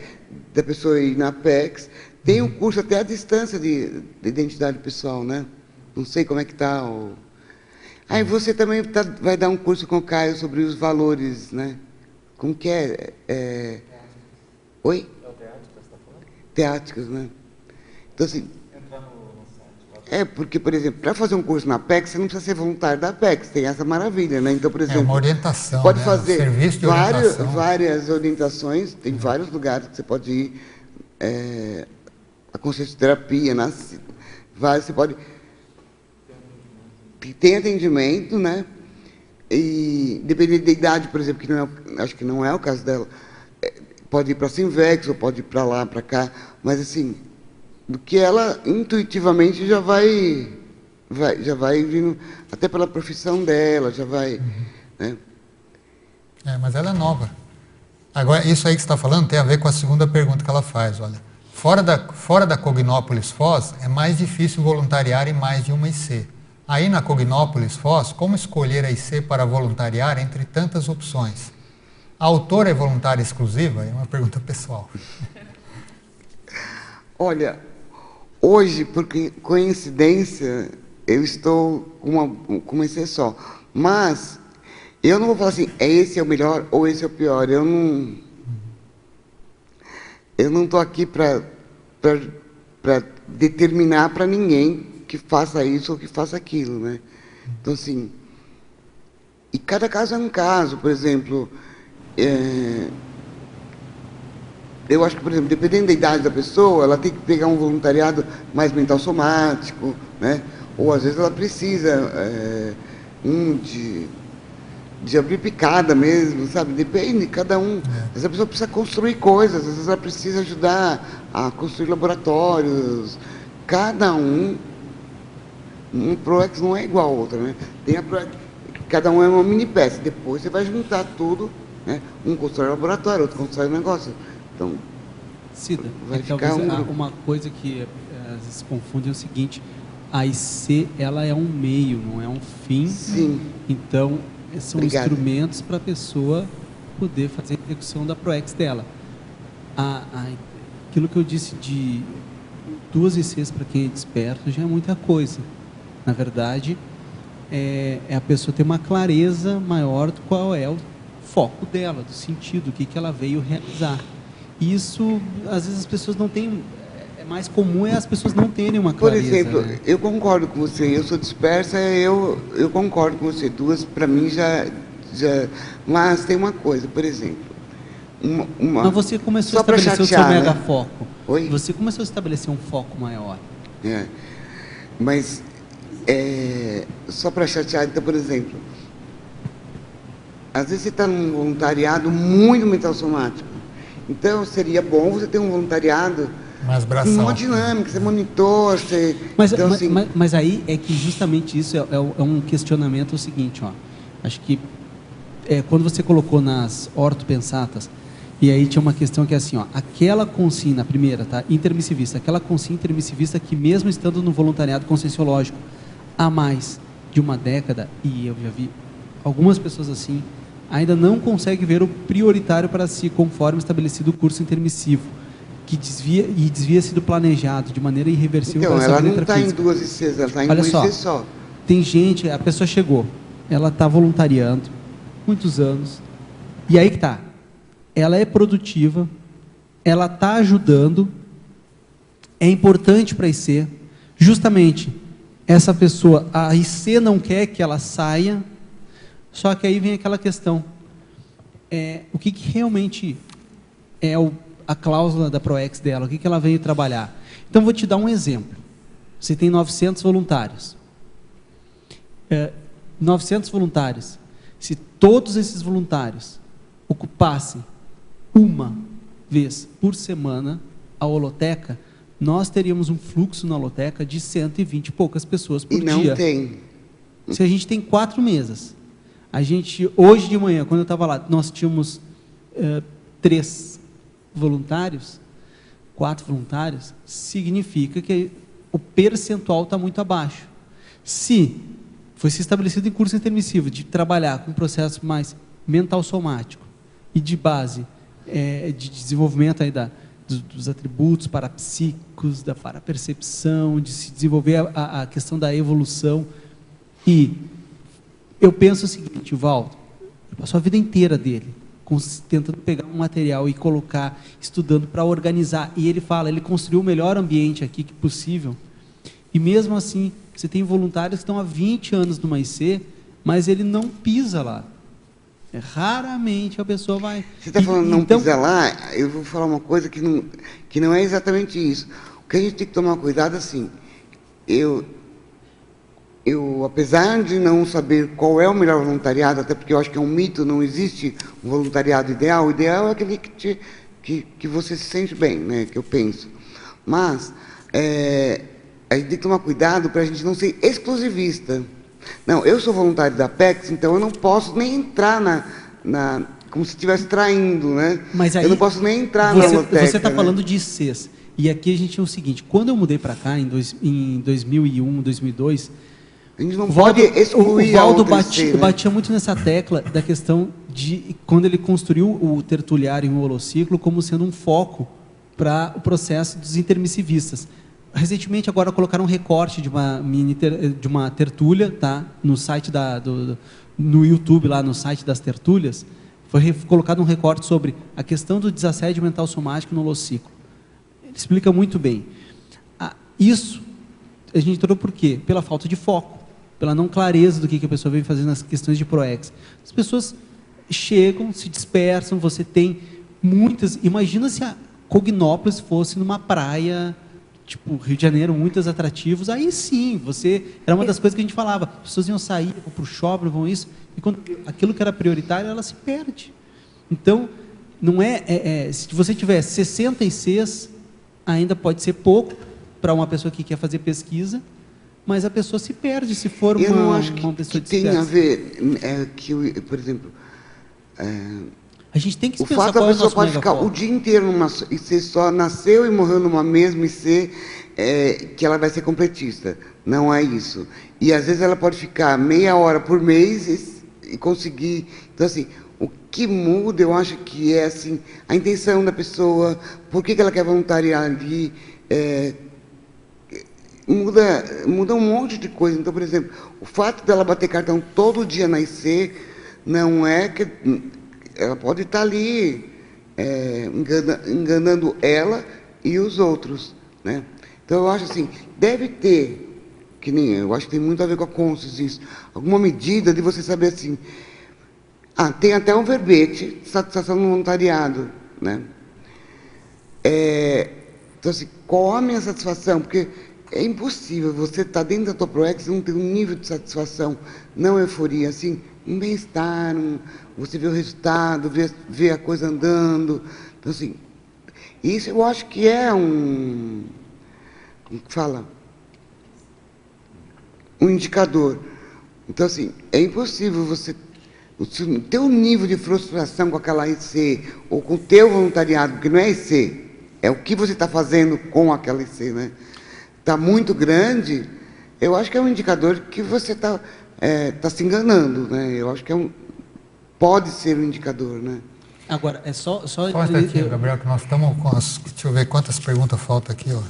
da pessoa ir na Apex. Tem um curso até à distância de identidade pessoal, né? Não sei como é que está. Aí você também vai dar um curso com o Caio sobre os valores, né? Como que é? Oi? É o teáticas, você está falando? Teáticas, né? Então, assim... porque, por exemplo, para fazer um curso na Apex, você não precisa ser voluntário da Apex, tem essa maravilha, né? Então, por exemplo... uma orientação, você pode né? fazer Serviço de orientação. várias orientações, tem vários lugares que você pode ir, a consciencioterapia, você pode... Tem atendimento, né? E, dependendo da idade, por exemplo, acho que não é o caso dela, pode ir para a Sinvex, ou pode ir para lá, para cá, mas, assim... do que ela intuitivamente já vai vindo, até pela profissão dela, já vai... Né? Mas ela é nova. Agora, isso aí que você está falando tem a ver com a segunda pergunta que ela faz, olha. Fora da Cognópolis Foz, é mais difícil voluntariar em mais de uma IC. Aí na Cognópolis Foz, como escolher a IC para voluntariar entre tantas opções? A autora é voluntária exclusiva? É uma pergunta pessoal. Olha... Hoje, por coincidência, eu estou com uma IC só. Mas eu não vou falar assim, esse é o melhor ou esse é o pior. Eu não estou aqui para determinar para ninguém que faça isso ou que faça aquilo, né? Então, assim... E cada caso é um caso. Por exemplo... Eu acho que, por exemplo, dependendo da idade da pessoa, ela tem que pegar um voluntariado mais mental somático, né? Ou às vezes ela precisa de abrir picada mesmo, sabe? Depende, cada um. Às vezes a pessoa precisa construir coisas, às vezes ela precisa ajudar a construir laboratórios. Cada um ProEx não é igual ao outro, né? Tem a ProEx, cada um é uma mini peça. Depois você vai juntar tudo, né? Um constrói laboratório, outro constrói negócio. Então, Cida, vai talvez ficar uma coisa que às vezes se confunde é o seguinte: a IC ela é um meio, não é um fim. Sim. Então, são Obrigado. instrumentos para a pessoa poder fazer a execução da ProEx dela. Aquilo que eu disse de 2 ICs para quem é desperto já é muita coisa. Na verdade, é a pessoa ter uma clareza maior do qual é o foco dela, do sentido, o que ela veio realizar. Isso, às vezes as pessoas não têm, é mais comum as pessoas não terem uma clareza. Por exemplo, né? eu concordo com você, eu sou dispersa, eu concordo com você, 2 para mim já... Mas tem uma coisa, por exemplo... Mas você começou a estabelecer o seu mega foco. Oi? Você começou a estabelecer um foco maior. Mas, só para chatear, então, por exemplo, às vezes você está num voluntariado muito mental somático. Então, seria bom você ter um voluntariado com uma dinâmica, você monitor, você... Mas aí é que justamente isso é um questionamento, o seguinte, ó. Acho que quando você colocou nas ortopensatas, e aí tinha uma questão que é assim, ó, aquela consciência, a primeira, tá? Intermissivista, aquela consciência intermissivista que mesmo estando no voluntariado conscienciológico há mais de uma década, e eu já vi algumas pessoas assim, ainda não consegue ver o prioritário para si, conforme estabelecido o curso intermissivo, que desvia-se do planejado de maneira irreversível. Então, para ela não está em 2 ICs, ela está em uma IC só. Tem gente, a pessoa chegou, ela está voluntariando, muitos anos, e aí que está, ela é produtiva, ela está ajudando, é importante para a IC, justamente, essa pessoa, a IC não quer que ela saia, só que aí vem aquela questão, o que realmente é a cláusula da ProEx dela, o que ela veio trabalhar. Então, vou te dar um exemplo. Você tem 900 voluntários. 900 voluntários. Se todos esses voluntários ocupassem uma vez por semana a holoteca, nós teríamos um fluxo na holoteca de 120 e poucas pessoas por dia. E não tem. Se a gente tem 4 mesas. Hoje de manhã, quando eu estava lá, nós tínhamos 3 voluntários, 4 voluntários, significa que o percentual está muito abaixo. Se foi se estabelecido em curso intermissivo de trabalhar com um processo mais mental somático e de base de desenvolvimento aí dos atributos parapsíquicos, da parapercepção, de se desenvolver a questão da evolução. E eu penso o seguinte, o Valdo, passou a vida inteira dele tentando pegar um material e colocar, estudando para organizar. E ele fala, ele construiu o melhor ambiente aqui que possível. E mesmo assim, você tem voluntários que estão há 20 anos numa IC, mas ele não pisa lá. Raramente a pessoa vai... Você está falando não pisa lá, eu vou falar uma coisa que não é exatamente isso. O que a gente tem que tomar cuidado, assim, eu apesar de não saber qual é o melhor voluntariado, até porque eu acho que é um mito, não existe um voluntariado ideal, o ideal é aquele que você se sente bem, né, que eu penso. Mas a gente tem que tomar cuidado para a gente não ser exclusivista. Não, eu sou voluntário da Apex, então eu não posso nem entrar como se estivesse traindo, né? Mas aí, eu não posso nem entrar na loteca. Você está falando de ICs. E aqui a gente tem o seguinte, quando eu mudei para cá, em 2001, 2002... A gente não pode excluir a outra IC, né? batia muito nessa tecla da questão de, quando ele construiu o tertuliário e o holociclo, como sendo um foco para o processo dos intermissivistas. Recentemente, agora colocaram um recorte de uma tertúlia, tá? No site no YouTube, lá no site das tertúlias, foi colocado um recorte sobre a questão do desassédio mental somático no holociclo. Ele explica muito bem. Isso a gente entrou por quê? Pela falta de foco, pela não clareza do que a pessoa vem fazendo nas questões de ProEx. As pessoas chegam, se dispersam, você tem muitas... Imagina se a Cognópolis fosse numa praia, tipo Rio de Janeiro, muitos atrativos, aí sim, era uma das coisas que a gente falava, as pessoas iam sair, vão para o shopping, vão isso, e quando aquilo que era prioritário, ela se perde. Então, não se você tiver 66, ainda pode ser pouco para uma pessoa que quer fazer pesquisa, mas a pessoa se perde se for eu não acho uma pessoa que tem a ver, por exemplo, a gente tem que o fato da pessoa pode ficar o dia inteiro numa IC só, nasceu e morreu numa mesma IC, que ela vai ser completista. Não é isso. E às vezes ela pode ficar meia hora por mês e conseguir. Então, assim, o que muda, eu acho que é assim, a intenção da pessoa, por que ela quer voluntariar ali. Muda um monte de coisa. Então, por exemplo, o fato dela bater cartão todo dia na IC não é que ela pode estar ali enganando ela e os outros, né? Então, eu acho assim, deve ter, eu acho que tem muito a ver com a consciência, alguma medida de você saber assim, tem até um verbete de satisfação no voluntariado, né? Então, assim, qual a minha satisfação? Porque é impossível você estar dentro da tua ProEx e não ter um nível de satisfação, não euforia, assim, um bem-estar, você vê o resultado, vê a coisa andando. Então, assim, isso eu acho que é como que fala? Um indicador. Então, assim, é impossível você... O teu nível de frustração com aquela IC, ou com o teu voluntariado, porque não é IC, é o que você está fazendo com aquela IC, né? Está muito grande, eu acho que é um indicador que você está se enganando, né? Eu acho que pode ser um indicador, né? Agora, é só um instantinho, Gabriel, que nós estamos com deixa eu ver quantas perguntas faltam aqui, ó.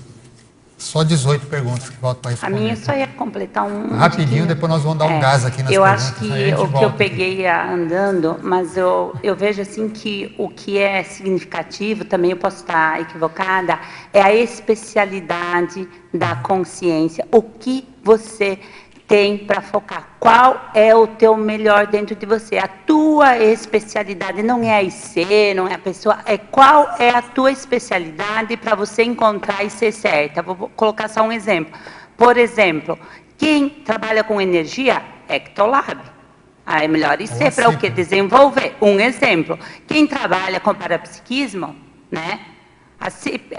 Só 18 perguntas que faltam para responder. A minha só ia completar rapidinho, depois nós vamos dar um gás aqui nas perguntas. Eu acho que o que eu peguei andando, mas eu vejo assim que o que é significativo, também eu posso estar equivocada, é a especialidade da consciência. O que você tem para focar? Qual é o teu melhor dentro de você? A tua especialidade não é a IC, não é a pessoa, qual é a tua especialidade para você encontrar e ser certa. Vou colocar só um exemplo. Por exemplo, quem trabalha com energia, Ectolab. É melhor IC para o que? Desenvolver. Um exemplo. Quem trabalha com parapsiquismo, né? A CIP,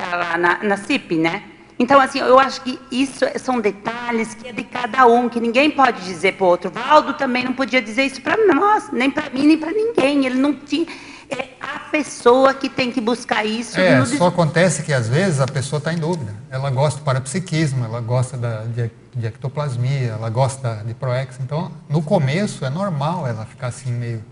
na CIP, né? Então, assim, eu acho que isso são detalhes que é de cada um, que ninguém pode dizer para o outro. Valdo também não podia dizer isso para nós, nem para mim, nem para ninguém. Ele não tinha... A pessoa que tem que buscar isso. Só acontece que às vezes a pessoa está em dúvida. Ela gosta do parapsiquismo, ela gosta de ectoplasmia, ela gosta de proex. Então, no começo é normal ela ficar assim meio...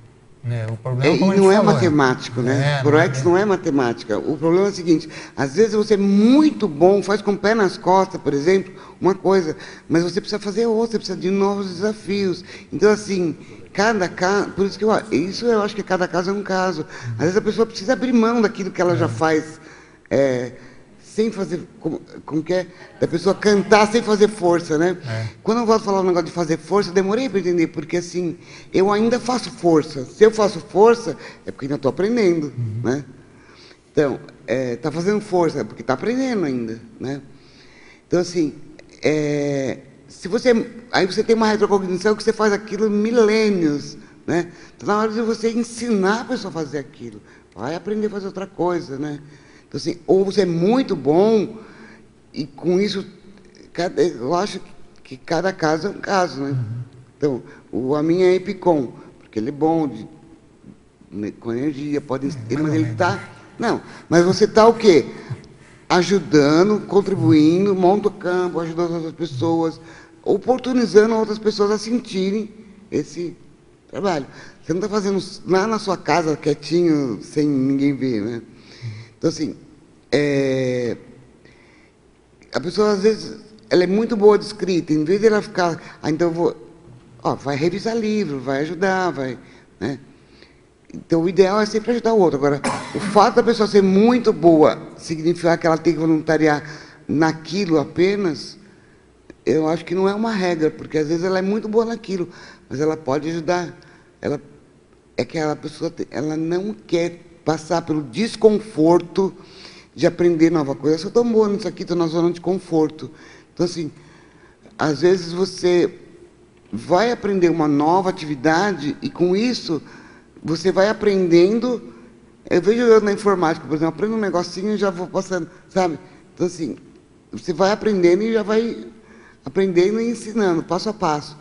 Né? O problema, e não é matemático, né? Proex não é matemática. O problema é o seguinte, às vezes você é muito bom, faz com o pé nas costas, por exemplo, uma coisa, mas você precisa fazer outra, você precisa de novos desafios. Então, assim, cada caso, por isso que eu acho que cada caso é um caso. Às vezes a pessoa precisa abrir mão daquilo que ela já faz, sem fazer, como que é? Da pessoa cantar sem fazer força, né? Quando eu volto a falar um negócio de fazer força, eu demorei para entender, porque assim, eu ainda faço força. Se eu faço força, é porque ainda estou aprendendo, né? Então, está fazendo força, é porque está aprendendo ainda, né? Então, assim, aí você tem uma retrocognição que você faz aquilo milênios, né? Então, na hora de você ensinar a pessoa a fazer aquilo, vai aprender a fazer outra coisa, né? Então, assim, ou você é muito bom, e com isso, eu acho que cada caso é um caso, né? Então, a minha é Epicom, porque ele é bom, com energia, mas ele está... Não, mas você está o quê? Ajudando, contribuindo, monta o campo, ajudando outras pessoas, oportunizando outras pessoas a sentirem esse trabalho. Você não está fazendo lá na sua casa, quietinho, sem ninguém ver, né? Então, assim, a pessoa, às vezes, ela é muito boa de escrita, em vez de ela ficar, então vai revisar livro, vai ajudar, né? Então, o ideal é sempre ajudar o outro. Agora, o fato da pessoa ser muito boa significa que ela tem que voluntariar naquilo apenas, eu acho que não é uma regra, porque, às vezes, ela é muito boa naquilo, mas ela pode ajudar. É que a pessoa ela não quer passar pelo desconforto de aprender nova coisa. Eu sou tão boa nisso aqui, estou na zona de conforto. Então, assim, às vezes você vai aprender uma nova atividade e, com isso, você vai aprendendo. Eu vejo eu na informática, por exemplo, aprendo um negocinho e já vou passando, sabe? Então, assim, você vai aprendendo e já vai aprendendo e ensinando, passo a passo.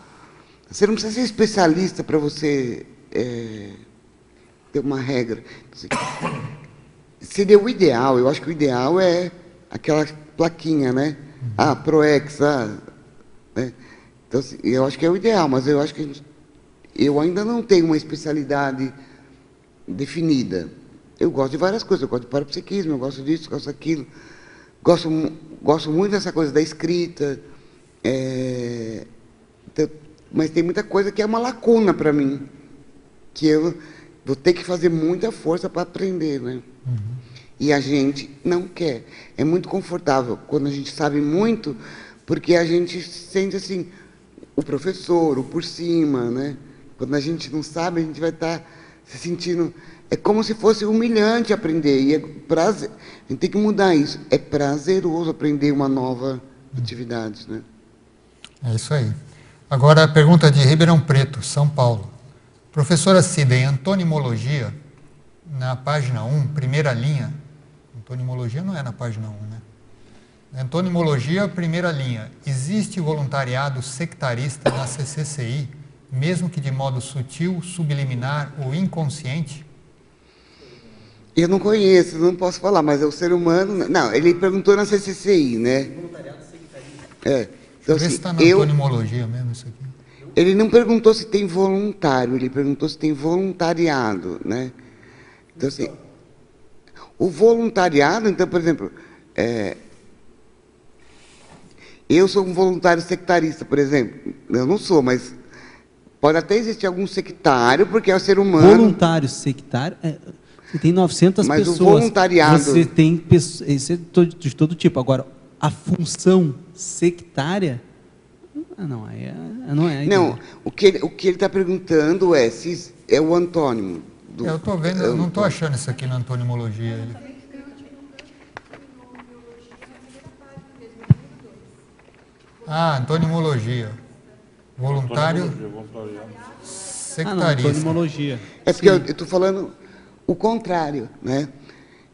Você não precisa ser especialista para você... ter uma regra. Seria o ideal, eu acho que o ideal é aquela plaquinha, né? Proex, né? Então, assim, eu acho que é o ideal, mas eu acho que eu ainda não tenho uma especialidade definida. Eu gosto de várias coisas, eu gosto de parapsiquismo, eu gosto disso, gosto daquilo. Gosto muito dessa coisa da escrita, mas tem muita coisa que é uma lacuna para mim, que eu vou ter que fazer muita força para aprender, né? E a gente não quer. É muito confortável quando a gente sabe muito, porque a gente sente assim, o professor, o por cima, né? Quando a gente não sabe, a gente vai estar se sentindo... É como se fosse humilhante aprender, e a gente tem que mudar isso. É prazeroso aprender uma nova atividade, né? É isso aí. Agora a pergunta de Ribeirão Preto, São Paulo. Professora Cida, em antonimologia, na página 1, primeira linha, antonimologia não é na página 1, né? Antonimologia, primeira linha, existe voluntariado sectarista na CCCI, mesmo que de modo sutil, subliminar ou inconsciente? Eu não conheço, não posso falar, mas é o ser humano... Não, ele perguntou na CCCI, né? Voluntariado sectarista. Então, se está na antonimologia mesmo isso aqui. Ele não perguntou se tem voluntário, ele perguntou se tem voluntariado, né? Então, assim, o voluntariado, então, por exemplo, eu sou um voluntário sectarista, por exemplo. Eu não sou, mas pode até existir algum sectário, porque é o ser humano... Voluntário sectário... Você tem 900 mas pessoas. O voluntariado... Você tem pessoas, esse é de todo tipo. Agora, a função sectária... Não é. Não, o que ele está perguntando é se é o antônimo. Eu estou vendo, eu não estou achando isso aqui na antonimologia. Antonimologia. Voluntário sectarista. Antonimologia. É porque eu estou falando o contrário, né?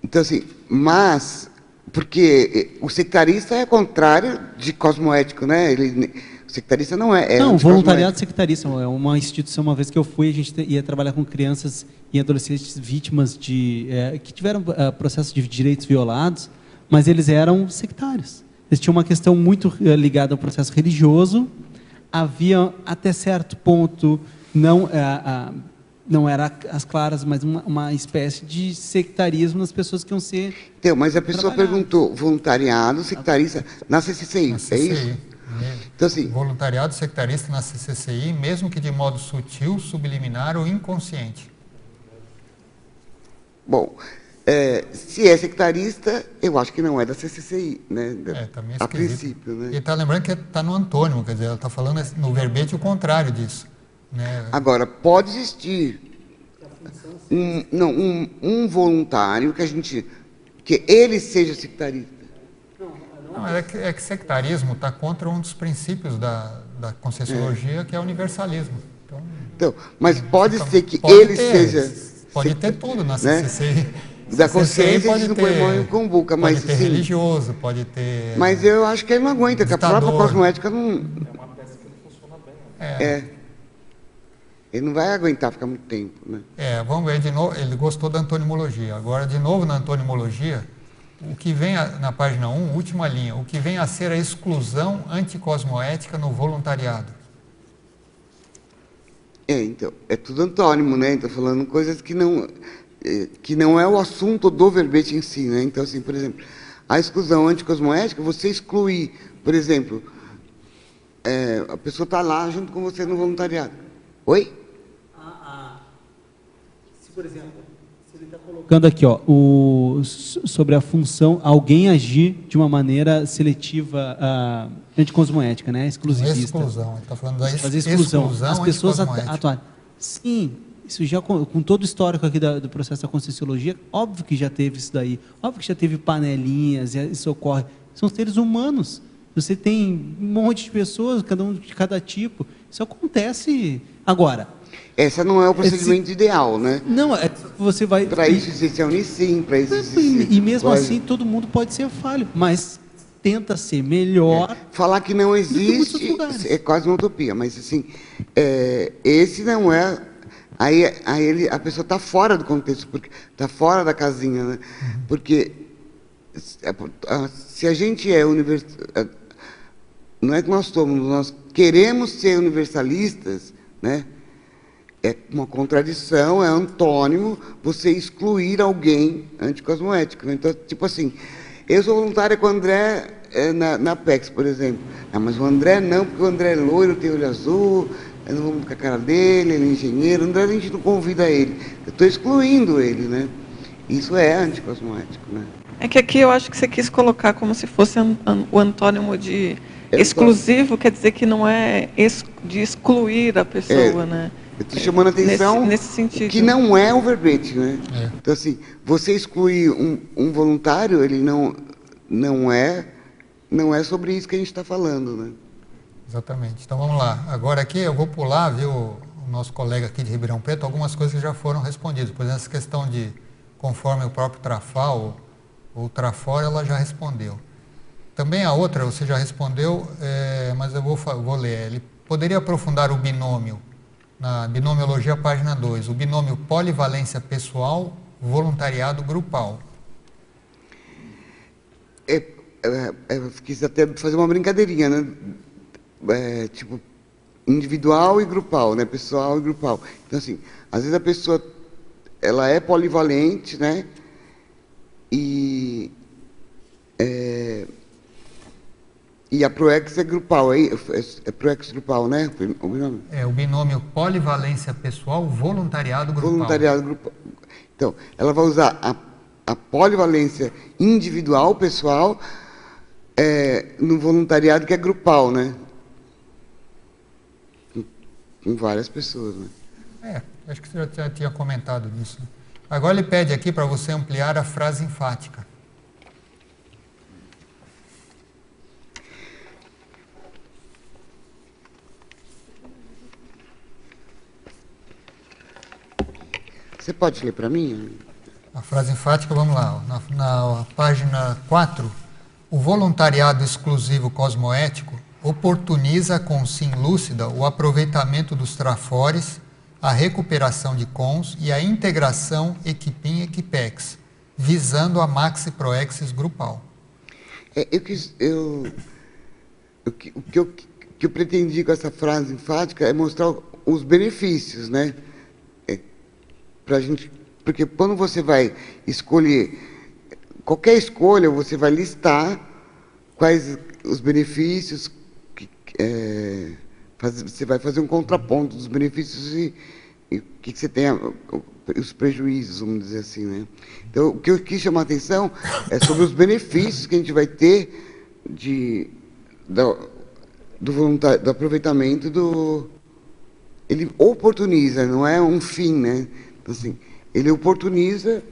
Então, assim, mas... Porque o sectarista é contrário de cosmoético, né? O sectarista não é. Não, voluntariado sectarista é uma instituição. Uma vez que eu fui, a gente ia trabalhar com crianças e adolescentes vítimas que tiveram processos de direitos violados, mas eles eram sectários. Eles tinham uma questão muito ligada ao processo religioso. Havia, até certo ponto, não era as claras, mas uma espécie de sectarismo nas pessoas que iam ser... Então, mas a pessoa perguntou, voluntariado sectarista na CCCI, Na CCCI. é isso? Então, assim, voluntariado sectarista na CCCI, mesmo que de modo sutil, subliminar ou inconsciente. Bom, se é sectarista, eu acho que não é da CCCI, né? Também é a esquisito. princípio, né? E está lembrando que está no antônimo, quer dizer, ela está falando no verbete o contrário disso. Né? Agora, pode existir um voluntário que ele seja sectarista. Não, é que sectarismo está contra um dos princípios da Conscienciologia, que é o universalismo. Então, mas pode ser que ele seja... Pode ter tudo na CCCI. Né? Da consciência a gente não põe mão em cumbuca, mas pode ter religioso, pode ter... Mas eu acho que ele não aguenta, que a própria cosmoética não... É uma peça que não funciona bem. Ele não vai aguentar ficar muito tempo, né? Vamos ver de novo, ele gostou da antonimologia. Agora, de novo, na antonimologia, o que vem na página 1, última linha, o que vem a ser a exclusão anticosmoética no voluntariado. Então, é tudo antônimo, né? Então, falando coisas que não é o assunto do verbete em si, né? Então, assim, por exemplo, a exclusão anticosmoética, você excluir, por exemplo, a pessoa está lá junto com você no voluntariado. Oi? Se, por exemplo, se ele está colocando aqui, sobre a função, alguém agir de uma maneira seletiva, anticosmoética, né? Exclusivista. Exclusão, ele está falando da fazer exclusão. As pessoas atuarem. Sim, isso já com todo o histórico aqui do processo da Conscienciologia, óbvio que já teve isso daí, óbvio que já teve panelinhas, isso ocorre. São seres humanos. Você tem um monte de pessoas, cada um de cada tipo. Isso acontece. Agora, essa não é o procedimento ideal, né? Não, você vai... Para isso existe a Unicim, para isso existe... E mesmo assim, todo mundo pode ser falho, mas tenta ser melhor... Falar que não existe é quase uma utopia, mas assim, esse não é... Aí a pessoa está fora do contexto, porque está fora da casinha, né? Porque se a gente não é que nós queremos ser universalistas, né? É uma contradição, é antônimo você excluir alguém anticosmoético. Né? Então, tipo assim, eu sou voluntária com o André na PEX, por exemplo. Mas o André não, porque o André é loiro, tem olho azul, eu não vou com a cara dele, ele é engenheiro. O André a gente não convida ele. Eu estou excluindo ele, né? Isso é anticosmoético, né? É que aqui eu acho que você quis colocar como se fosse o antônimo de exclusivo, quer dizer que não é de excluir a pessoa, né? Eu estou chamando a atenção nesse sentido. Que não é o verbete, né? Então, assim, você excluir um voluntário, ele não é sobre isso que a gente está falando, né? Exatamente. Então, vamos lá. Agora aqui eu vou pular, viu, o nosso colega aqui de Ribeirão Preto, algumas coisas que já foram respondidas. Por exemplo, essa questão de conforme o próprio Trafal, ou Trafor, ela já respondeu. Também a outra, você já respondeu, mas eu vou ler. Ele poderia aprofundar o binômio, na binomiologia, página 2, o binômio polivalência pessoal, voluntariado grupal. Eu quis até fazer uma brincadeirinha, né? Tipo, individual e grupal, né? Pessoal e grupal. Então, assim, às vezes a pessoa, ela é polivalente, né? E a ProEx é grupal, é ProEx grupal, né? O binômio? O binômio polivalência pessoal, voluntariado grupal. Voluntariado grupal. Então, ela vai usar a polivalência individual, pessoal, no voluntariado que é grupal, né? Com várias pessoas, né? Acho que você já tinha comentado nisso. Agora ele pede aqui para você ampliar a frase enfática. Você pode ler para mim? A frase enfática, vamos lá. Na página 4, o voluntariado exclusivo cosmoético oportuniza com sim lúcida o aproveitamento dos trafores, a recuperação de cons e a integração equipim-equipex, visando a maxi-proexis grupal. O que eu pretendi com essa frase enfática é mostrar os benefícios, né? Pra gente, porque quando você vai escolher, qualquer escolha, você vai listar quais os benefícios, você vai fazer um contraponto dos benefícios e o que você tem, os prejuízos, vamos dizer assim, né? Então, o que eu quis chamar a atenção é sobre os benefícios que a gente vai ter do aproveitamento ele oportuniza, não é um fim, né? Então, assim, ele oportuniza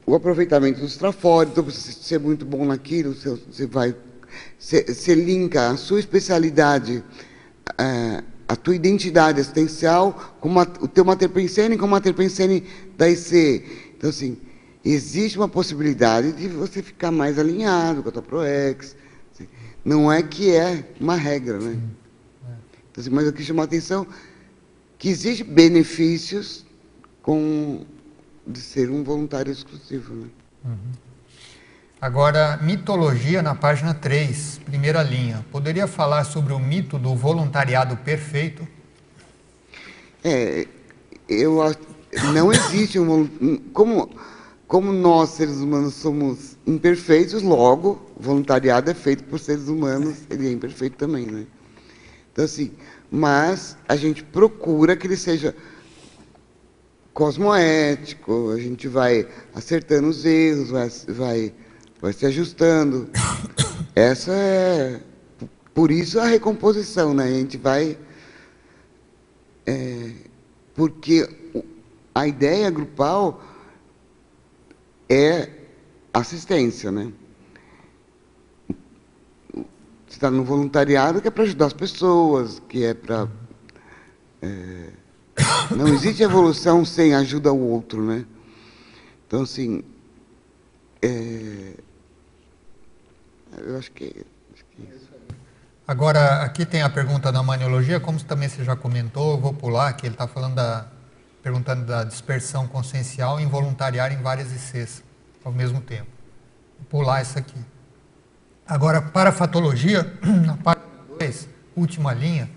o aproveitamento dos trafores. Então, você ser muito bom naquilo, você linka a sua especialidade, a tua identidade assistencial com o teu mater pensene com o mater pensene da IC. Então, assim, existe uma possibilidade de você ficar mais alinhado com a tua ProEx. Assim, não é que é uma regra, né? Então, assim, mas eu quis chamar a atenção que existem benefícios de ser um voluntário exclusivo, né? Agora, mitologia na página 3, primeira linha. Poderia falar sobre o mito do voluntariado perfeito? Eu acho não existe como nós, seres humanos, somos imperfeitos, logo, o voluntariado é feito por seres humanos, ele é imperfeito também, né? Então, assim, mas a gente procura que ele seja cosmoético, a gente vai acertando os erros, vai se ajustando. Por isso a recomposição, né? A gente vai... porque a ideia grupal é assistência, né? Você está no voluntariado que é para ajudar as pessoas, que é para... não existe evolução sem ajuda ao outro, né? Então, assim... eu acho que é isso. Agora, aqui tem a pergunta da maniologia, como também você já comentou, eu vou pular, que ele está perguntando da dispersão consciencial e involuntariar em várias ICs ao mesmo tempo. Vou pular isso aqui. Agora, para a fatologia, na página 2, última linha,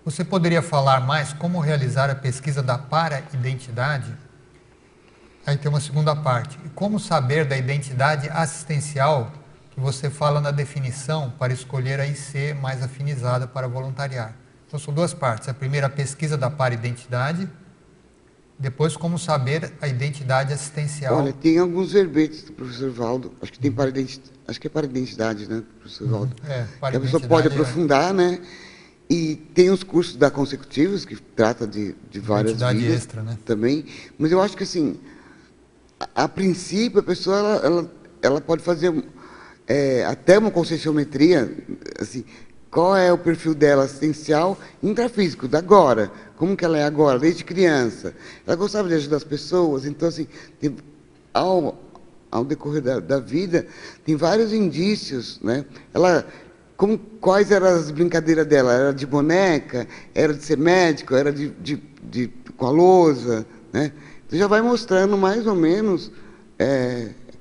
você poderia falar mais como realizar a pesquisa da para-identidade? Aí tem uma segunda parte. E como saber da identidade assistencial que você fala na definição para escolher a IC mais afinizada para voluntariar? Então, são duas partes. A primeira, a pesquisa da para-identidade. Depois, como saber a identidade assistencial. Olha, tem alguns verbetes do professor Valdo. Acho que tem acho que é para-identidade, né, professor Valdo? Que a pessoa pode aprofundar, né? E tem os cursos da consecutivos, que trata de várias identidade vidas extra, né? Também. Mas eu acho que, assim, a princípio, a pessoa ela pode fazer até uma conscienciometria, assim, qual é o perfil dela assistencial intrafísico, da agora, como que ela é agora, desde criança. Ela gostava de ajudar as pessoas, então, assim, ao decorrer da vida, tem vários indícios, né? Quais eram as brincadeiras dela? Era de boneca? Era de ser médico? Era com a lousa? Né? Então já vai mostrando mais ou menos,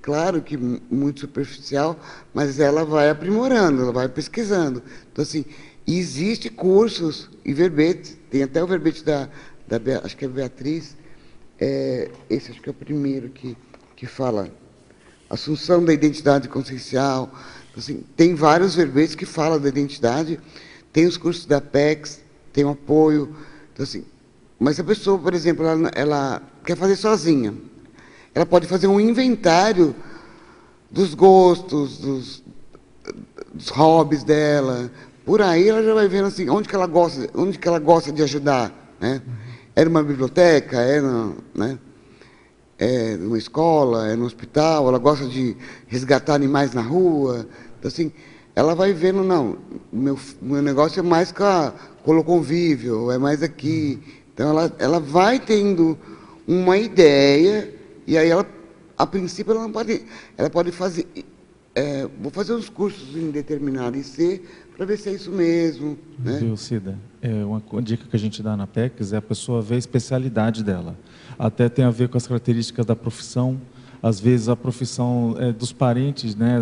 claro que muito superficial, mas ela vai aprimorando, ela vai pesquisando. Então, assim, existem cursos e verbetes, tem até o verbete acho que é Beatriz, esse acho que é o primeiro que fala assunção da identidade consciencial. Assim, tem vários verbetes que falam da identidade, tem os cursos da PEX, tem o apoio. Então, assim, mas se a pessoa, por exemplo, ela quer fazer sozinha, ela pode fazer um inventário dos gostos, dos hobbies dela. Por aí ela já vai vendo assim, onde que ela gosta de ajudar, né? É numa biblioteca, né? É numa escola, é no hospital, ela gosta de resgatar animais na rua. Então, assim, ela vai vendo, não, meu negócio é mais com o convívio, é mais aqui. Então, ela vai tendo uma ideia, e aí a princípio, ela pode fazer vou fazer uns cursos em determinado IC para ver se é isso mesmo. Né? Viu, Cida? Uma dica que a gente dá na PECs é a pessoa ver a especialidade dela. Até tem a ver com as características da profissão, às vezes a profissão dos parentes, né,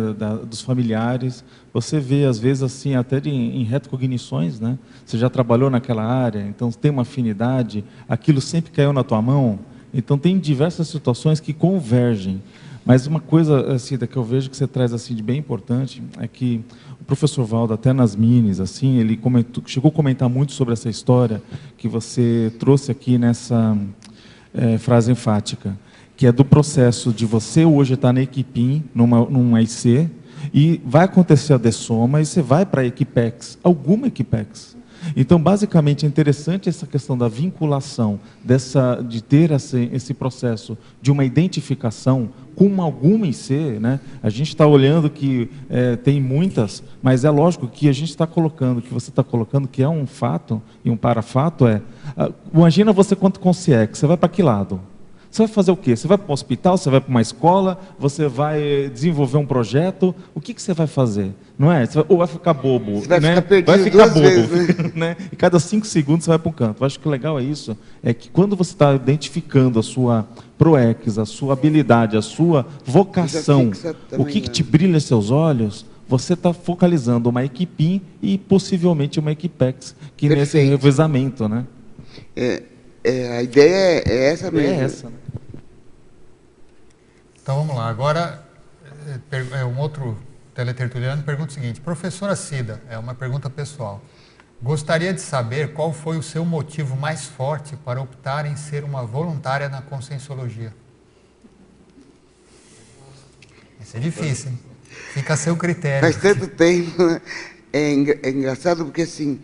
dos familiares. Você vê, às vezes, assim, até em retrocognições, né? Você já trabalhou naquela área, então tem uma afinidade, aquilo sempre caiu na tua mão. Então, tem diversas situações que convergem. Mas uma coisa, Cida, que eu vejo que você traz assim de bem importante é que o professor Valdo, até nas minis, assim, ele chegou a comentar muito sobre essa história que você trouxe aqui nessa frase enfática, que é do processo de você hoje estar na Equipim, numa IC, e vai acontecer a dessoma e você vai para a Equipex, alguma Equipex. Então, basicamente, é interessante essa questão da vinculação, de ter esse processo de uma identificação com alguma IC, né? A gente está olhando que tem muitas, mas é lógico que a gente está colocando, que você está colocando, que é um fato, e um parafato imagina você quanto consegue, você vai para que lado? Você vai fazer o quê? Você vai para um hospital, você vai para uma escola, você vai desenvolver um projeto, o que você vai fazer? Não é? Ou vai ficar bobo, você vai, né? Ficar perdido vai ficar bobo, vezes, né? E cada 5 segundos você vai para um canto. Eu acho que o legal é isso, é que quando você está identificando a sua proex, a sua habilidade, a sua vocação, o que te brilha em seus olhos, você está focalizando uma Equipim e possivelmente uma Equipex, que nesse revezamento, né? A ideia é essa mesmo. É essa, né? Então vamos lá. Agora, um outro teletertuliano pergunta o seguinte: professora Cida, é uma pergunta pessoal. Gostaria de saber qual foi o seu motivo mais forte para optar em ser uma voluntária na Conscienciologia. Isso é difícil, hein? Fica a seu critério. Faz tanto tempo, né? É engraçado porque, assim,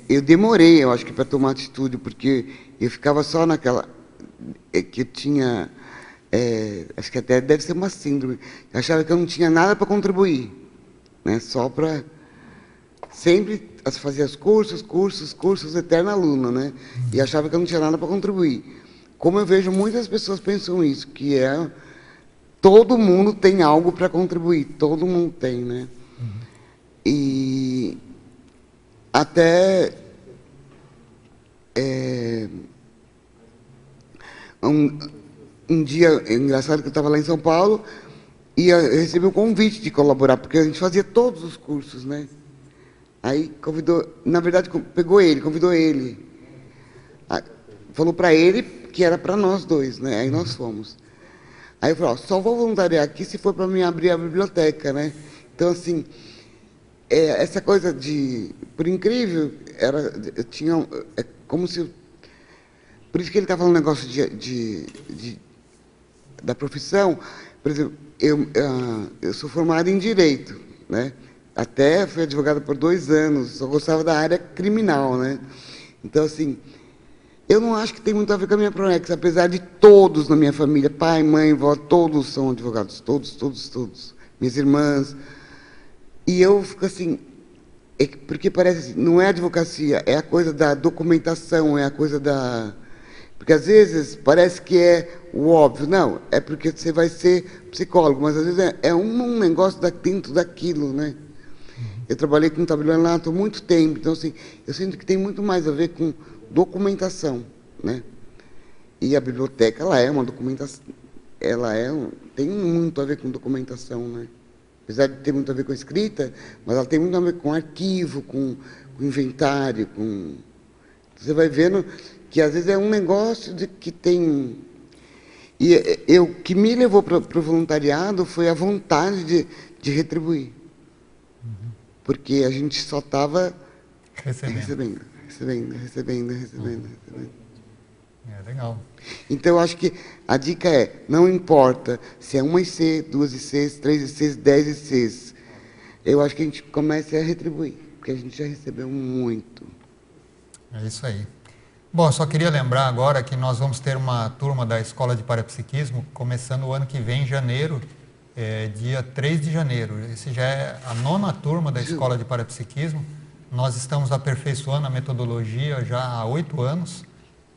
eu demorei, eu acho que, para tomar atitude, porque eu ficava só naquela... que eu tinha... acho que até deve ser uma síndrome. Eu achava que eu não tinha nada para contribuir, né? Só para... Sempre fazia os cursos, eterno aluno, né? E achava que eu não tinha nada para contribuir. Como eu vejo muitas pessoas pensam isso, que todo mundo tem algo para contribuir, todo mundo tem, né? E até um dia, engraçado que eu estava lá em São Paulo, e eu recebi o convite de colaborar, porque a gente fazia todos os cursos, né? Aí convidou, na verdade, convidou ele. Falou para ele que era para nós dois, né? Aí nós fomos. Aí eu falei, só vou voluntariar aqui se for para mim abrir a biblioteca, né? Então, assim, essa coisa de... Por incrível, eu tinha... É como se... Por isso que ele está falando um negócio da profissão. Por exemplo, eu sou formado em Direito, né? Até fui advogada por 2 anos, só gostava da área criminal, né? Então, assim, eu não acho que tem muito a ver com a minha proex, apesar de todos na minha família, pai, mãe, vó, todos são advogados, todos. Minhas irmãs. E eu fico assim, porque parece assim, não é advocacia, é a coisa da documentação, é a coisa da... Porque às vezes parece que é o óbvio, não, é porque você vai ser psicólogo, mas às vezes é um negócio dentro daquilo, né? Eu trabalhei com tabelionato há muito tempo, então assim, eu sinto que tem muito mais a ver com documentação, né? E a biblioteca, ela é uma documentação, tem muito a ver com documentação, né? Apesar de ter muito a ver com a escrita, mas ela tem muito a ver com arquivo, com inventário, com... Você vai vendo que às vezes é um negócio que tem... E o que me levou para o voluntariado foi a vontade de retribuir. Porque a gente só estava recebendo. Legal. Então, eu acho que a dica não importa se é 1 IC, 2 ICs, 3 ICs, 10 ICs. Eu acho que a gente comece a retribuir, porque a gente já recebeu muito. É isso aí. Bom, só queria lembrar agora que nós vamos ter uma turma da Escola de Parapsiquismo começando o ano que vem, em janeiro, dia 3 de janeiro. Esse já é a 9ª turma da Escola de Parapsiquismo. Nós estamos aperfeiçoando a metodologia já há 8 anos.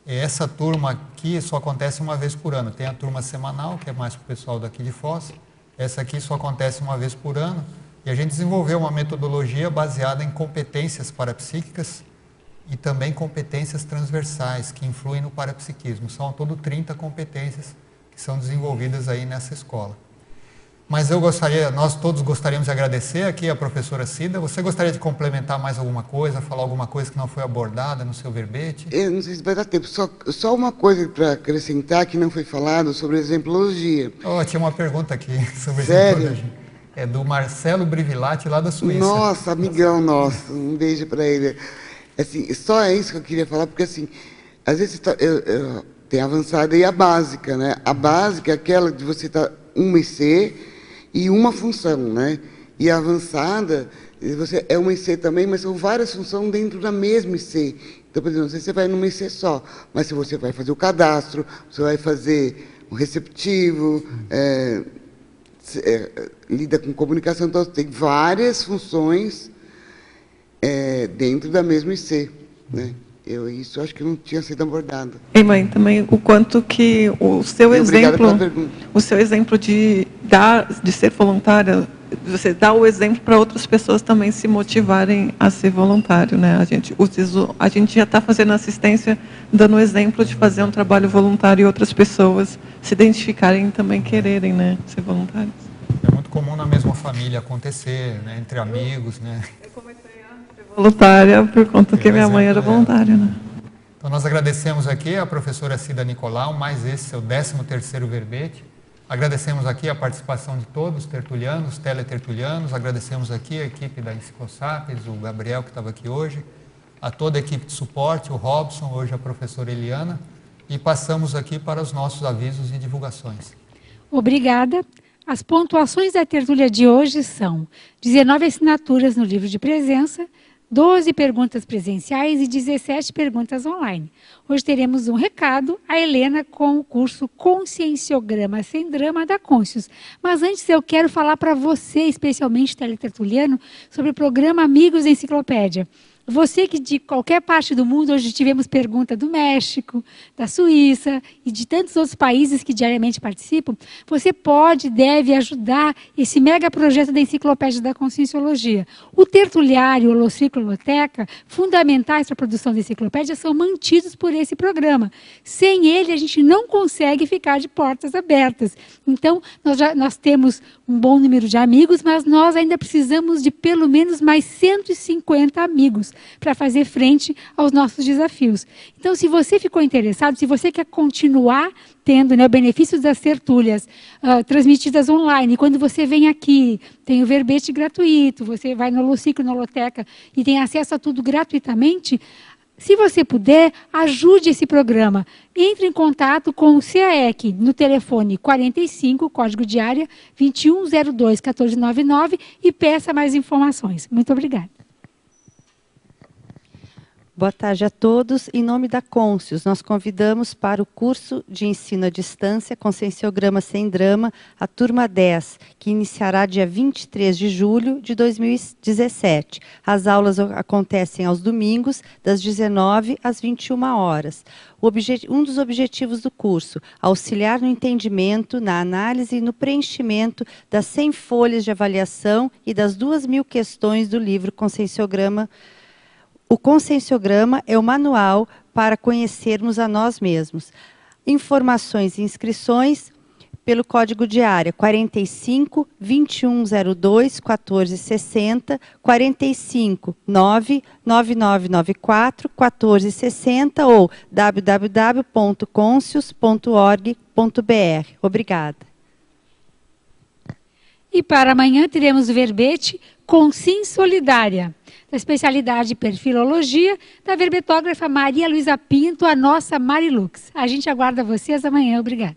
E essa turma aqui só acontece uma vez por ano. Tem a turma semanal, que é mais para o pessoal daqui de Foz. Essa aqui só acontece uma vez por ano. E a gente desenvolveu uma metodologia baseada em competências parapsíquicas e também competências transversais que influem no parapsiquismo. São ao todo 30 competências que são desenvolvidas aí nessa escola. Mas nós todos gostaríamos de agradecer aqui a professora Cida. Você gostaria de complementar mais alguma coisa, falar alguma coisa que não foi abordada no seu verbete? Eu não sei se vai dar tempo. Só uma coisa para acrescentar que não foi falado sobre exemplologia. Tinha uma pergunta aqui sobre Sério? exemplologia. É do Marcelo Brivilati, lá da Suíça. Nossa, amigão nosso. Um beijo para ele. Assim, só é isso que eu queria falar, porque assim, às vezes tem a avançada e a básica, né? A básica é aquela de você estar uma IC e uma função, né? E a avançada, você é uma IC também, mas são várias funções dentro da mesma IC. Então, por exemplo, você vai numa IC só, mas se você vai fazer o cadastro, você vai fazer o receptivo, lida com comunicação, então tem várias funções dentro da mesma IC, né? Isso acho que não tinha sido abordado. E mãe, também o quanto que o seu exemplo de ser voluntária, você dá o exemplo para outras pessoas também se motivarem a ser voluntário, né? A gente já está fazendo assistência, dando o exemplo de fazer um trabalho voluntário e outras pessoas se identificarem e também quererem, né, ser voluntários. É muito comum na mesma família acontecer, né, entre amigos, né? Eu comecei a ser voluntária por conta que minha mãe era voluntária, né? Então nós agradecemos aqui a professora Cida Nicolau, mais esse seu 13º verbete. Agradecemos aqui a participação de todos, tertulianos, teletertulianos, agradecemos aqui a equipe da Enciclosapiens, o Gabriel que estava aqui hoje, a toda a equipe de suporte, o Robson, hoje a professora Eliana, e passamos aqui para os nossos avisos e divulgações. Obrigada. As pontuações da tertúlia de hoje são 19 assinaturas no livro de presença, 12 perguntas presenciais e 17 perguntas online. Hoje teremos um recado, a Helena com o curso Conscienciograma Sem Drama da Conscius. Mas antes eu quero falar para você, especialmente teletertuliano, sobre o programa Amigos da Enciclopédia. Você que de qualquer parte do mundo, hoje tivemos pergunta do México, da Suíça e de tantos outros países que diariamente participam, você pode e deve ajudar esse mega projeto da Enciclopédia da Conscienciologia. O tertuliário, o Holociclo, a Holoteca, fundamentais para a produção da enciclopédia, são mantidos por esse programa. Sem ele, a gente não consegue ficar de portas abertas. Então, nós temos um bom número de amigos, mas nós ainda precisamos de pelo menos mais 150 amigos para fazer frente aos nossos desafios. Então, se você ficou interessado, se você quer continuar tendo, né, benefícios das tertúlias transmitidas online, quando você vem aqui, tem o verbete gratuito, você vai no Holociclo, na Holoteca e tem acesso a tudo gratuitamente, se você puder, ajude esse programa. Entre em contato com o CAEC no telefone 45, código de área 2102-1499 e peça mais informações. Muito obrigada. Boa tarde a todos. Em nome da Conscius, nós convidamos para o curso de ensino à distância Conscienciograma Sem Drama, a turma 10, que iniciará dia 23 de julho de 2017. As aulas acontecem aos domingos, das 19 às 21 horas. Um dos objetivos do curso, auxiliar no entendimento, na análise e no preenchimento das 100 folhas de avaliação e das 2.000 questões do livro Conscienciograma. O Conscienciograma é o manual para conhecermos a nós mesmos. Informações e inscrições pelo código de área 45 2102 1460 45 99994 1460 ou www.conscius.org.br. Obrigada. E para amanhã teremos o verbete Consciência Solidária, da especialidade Perfilologia, da verbetógrafa Maria Luísa Pinto, a nossa Marilux. A gente aguarda vocês amanhã. Obrigada.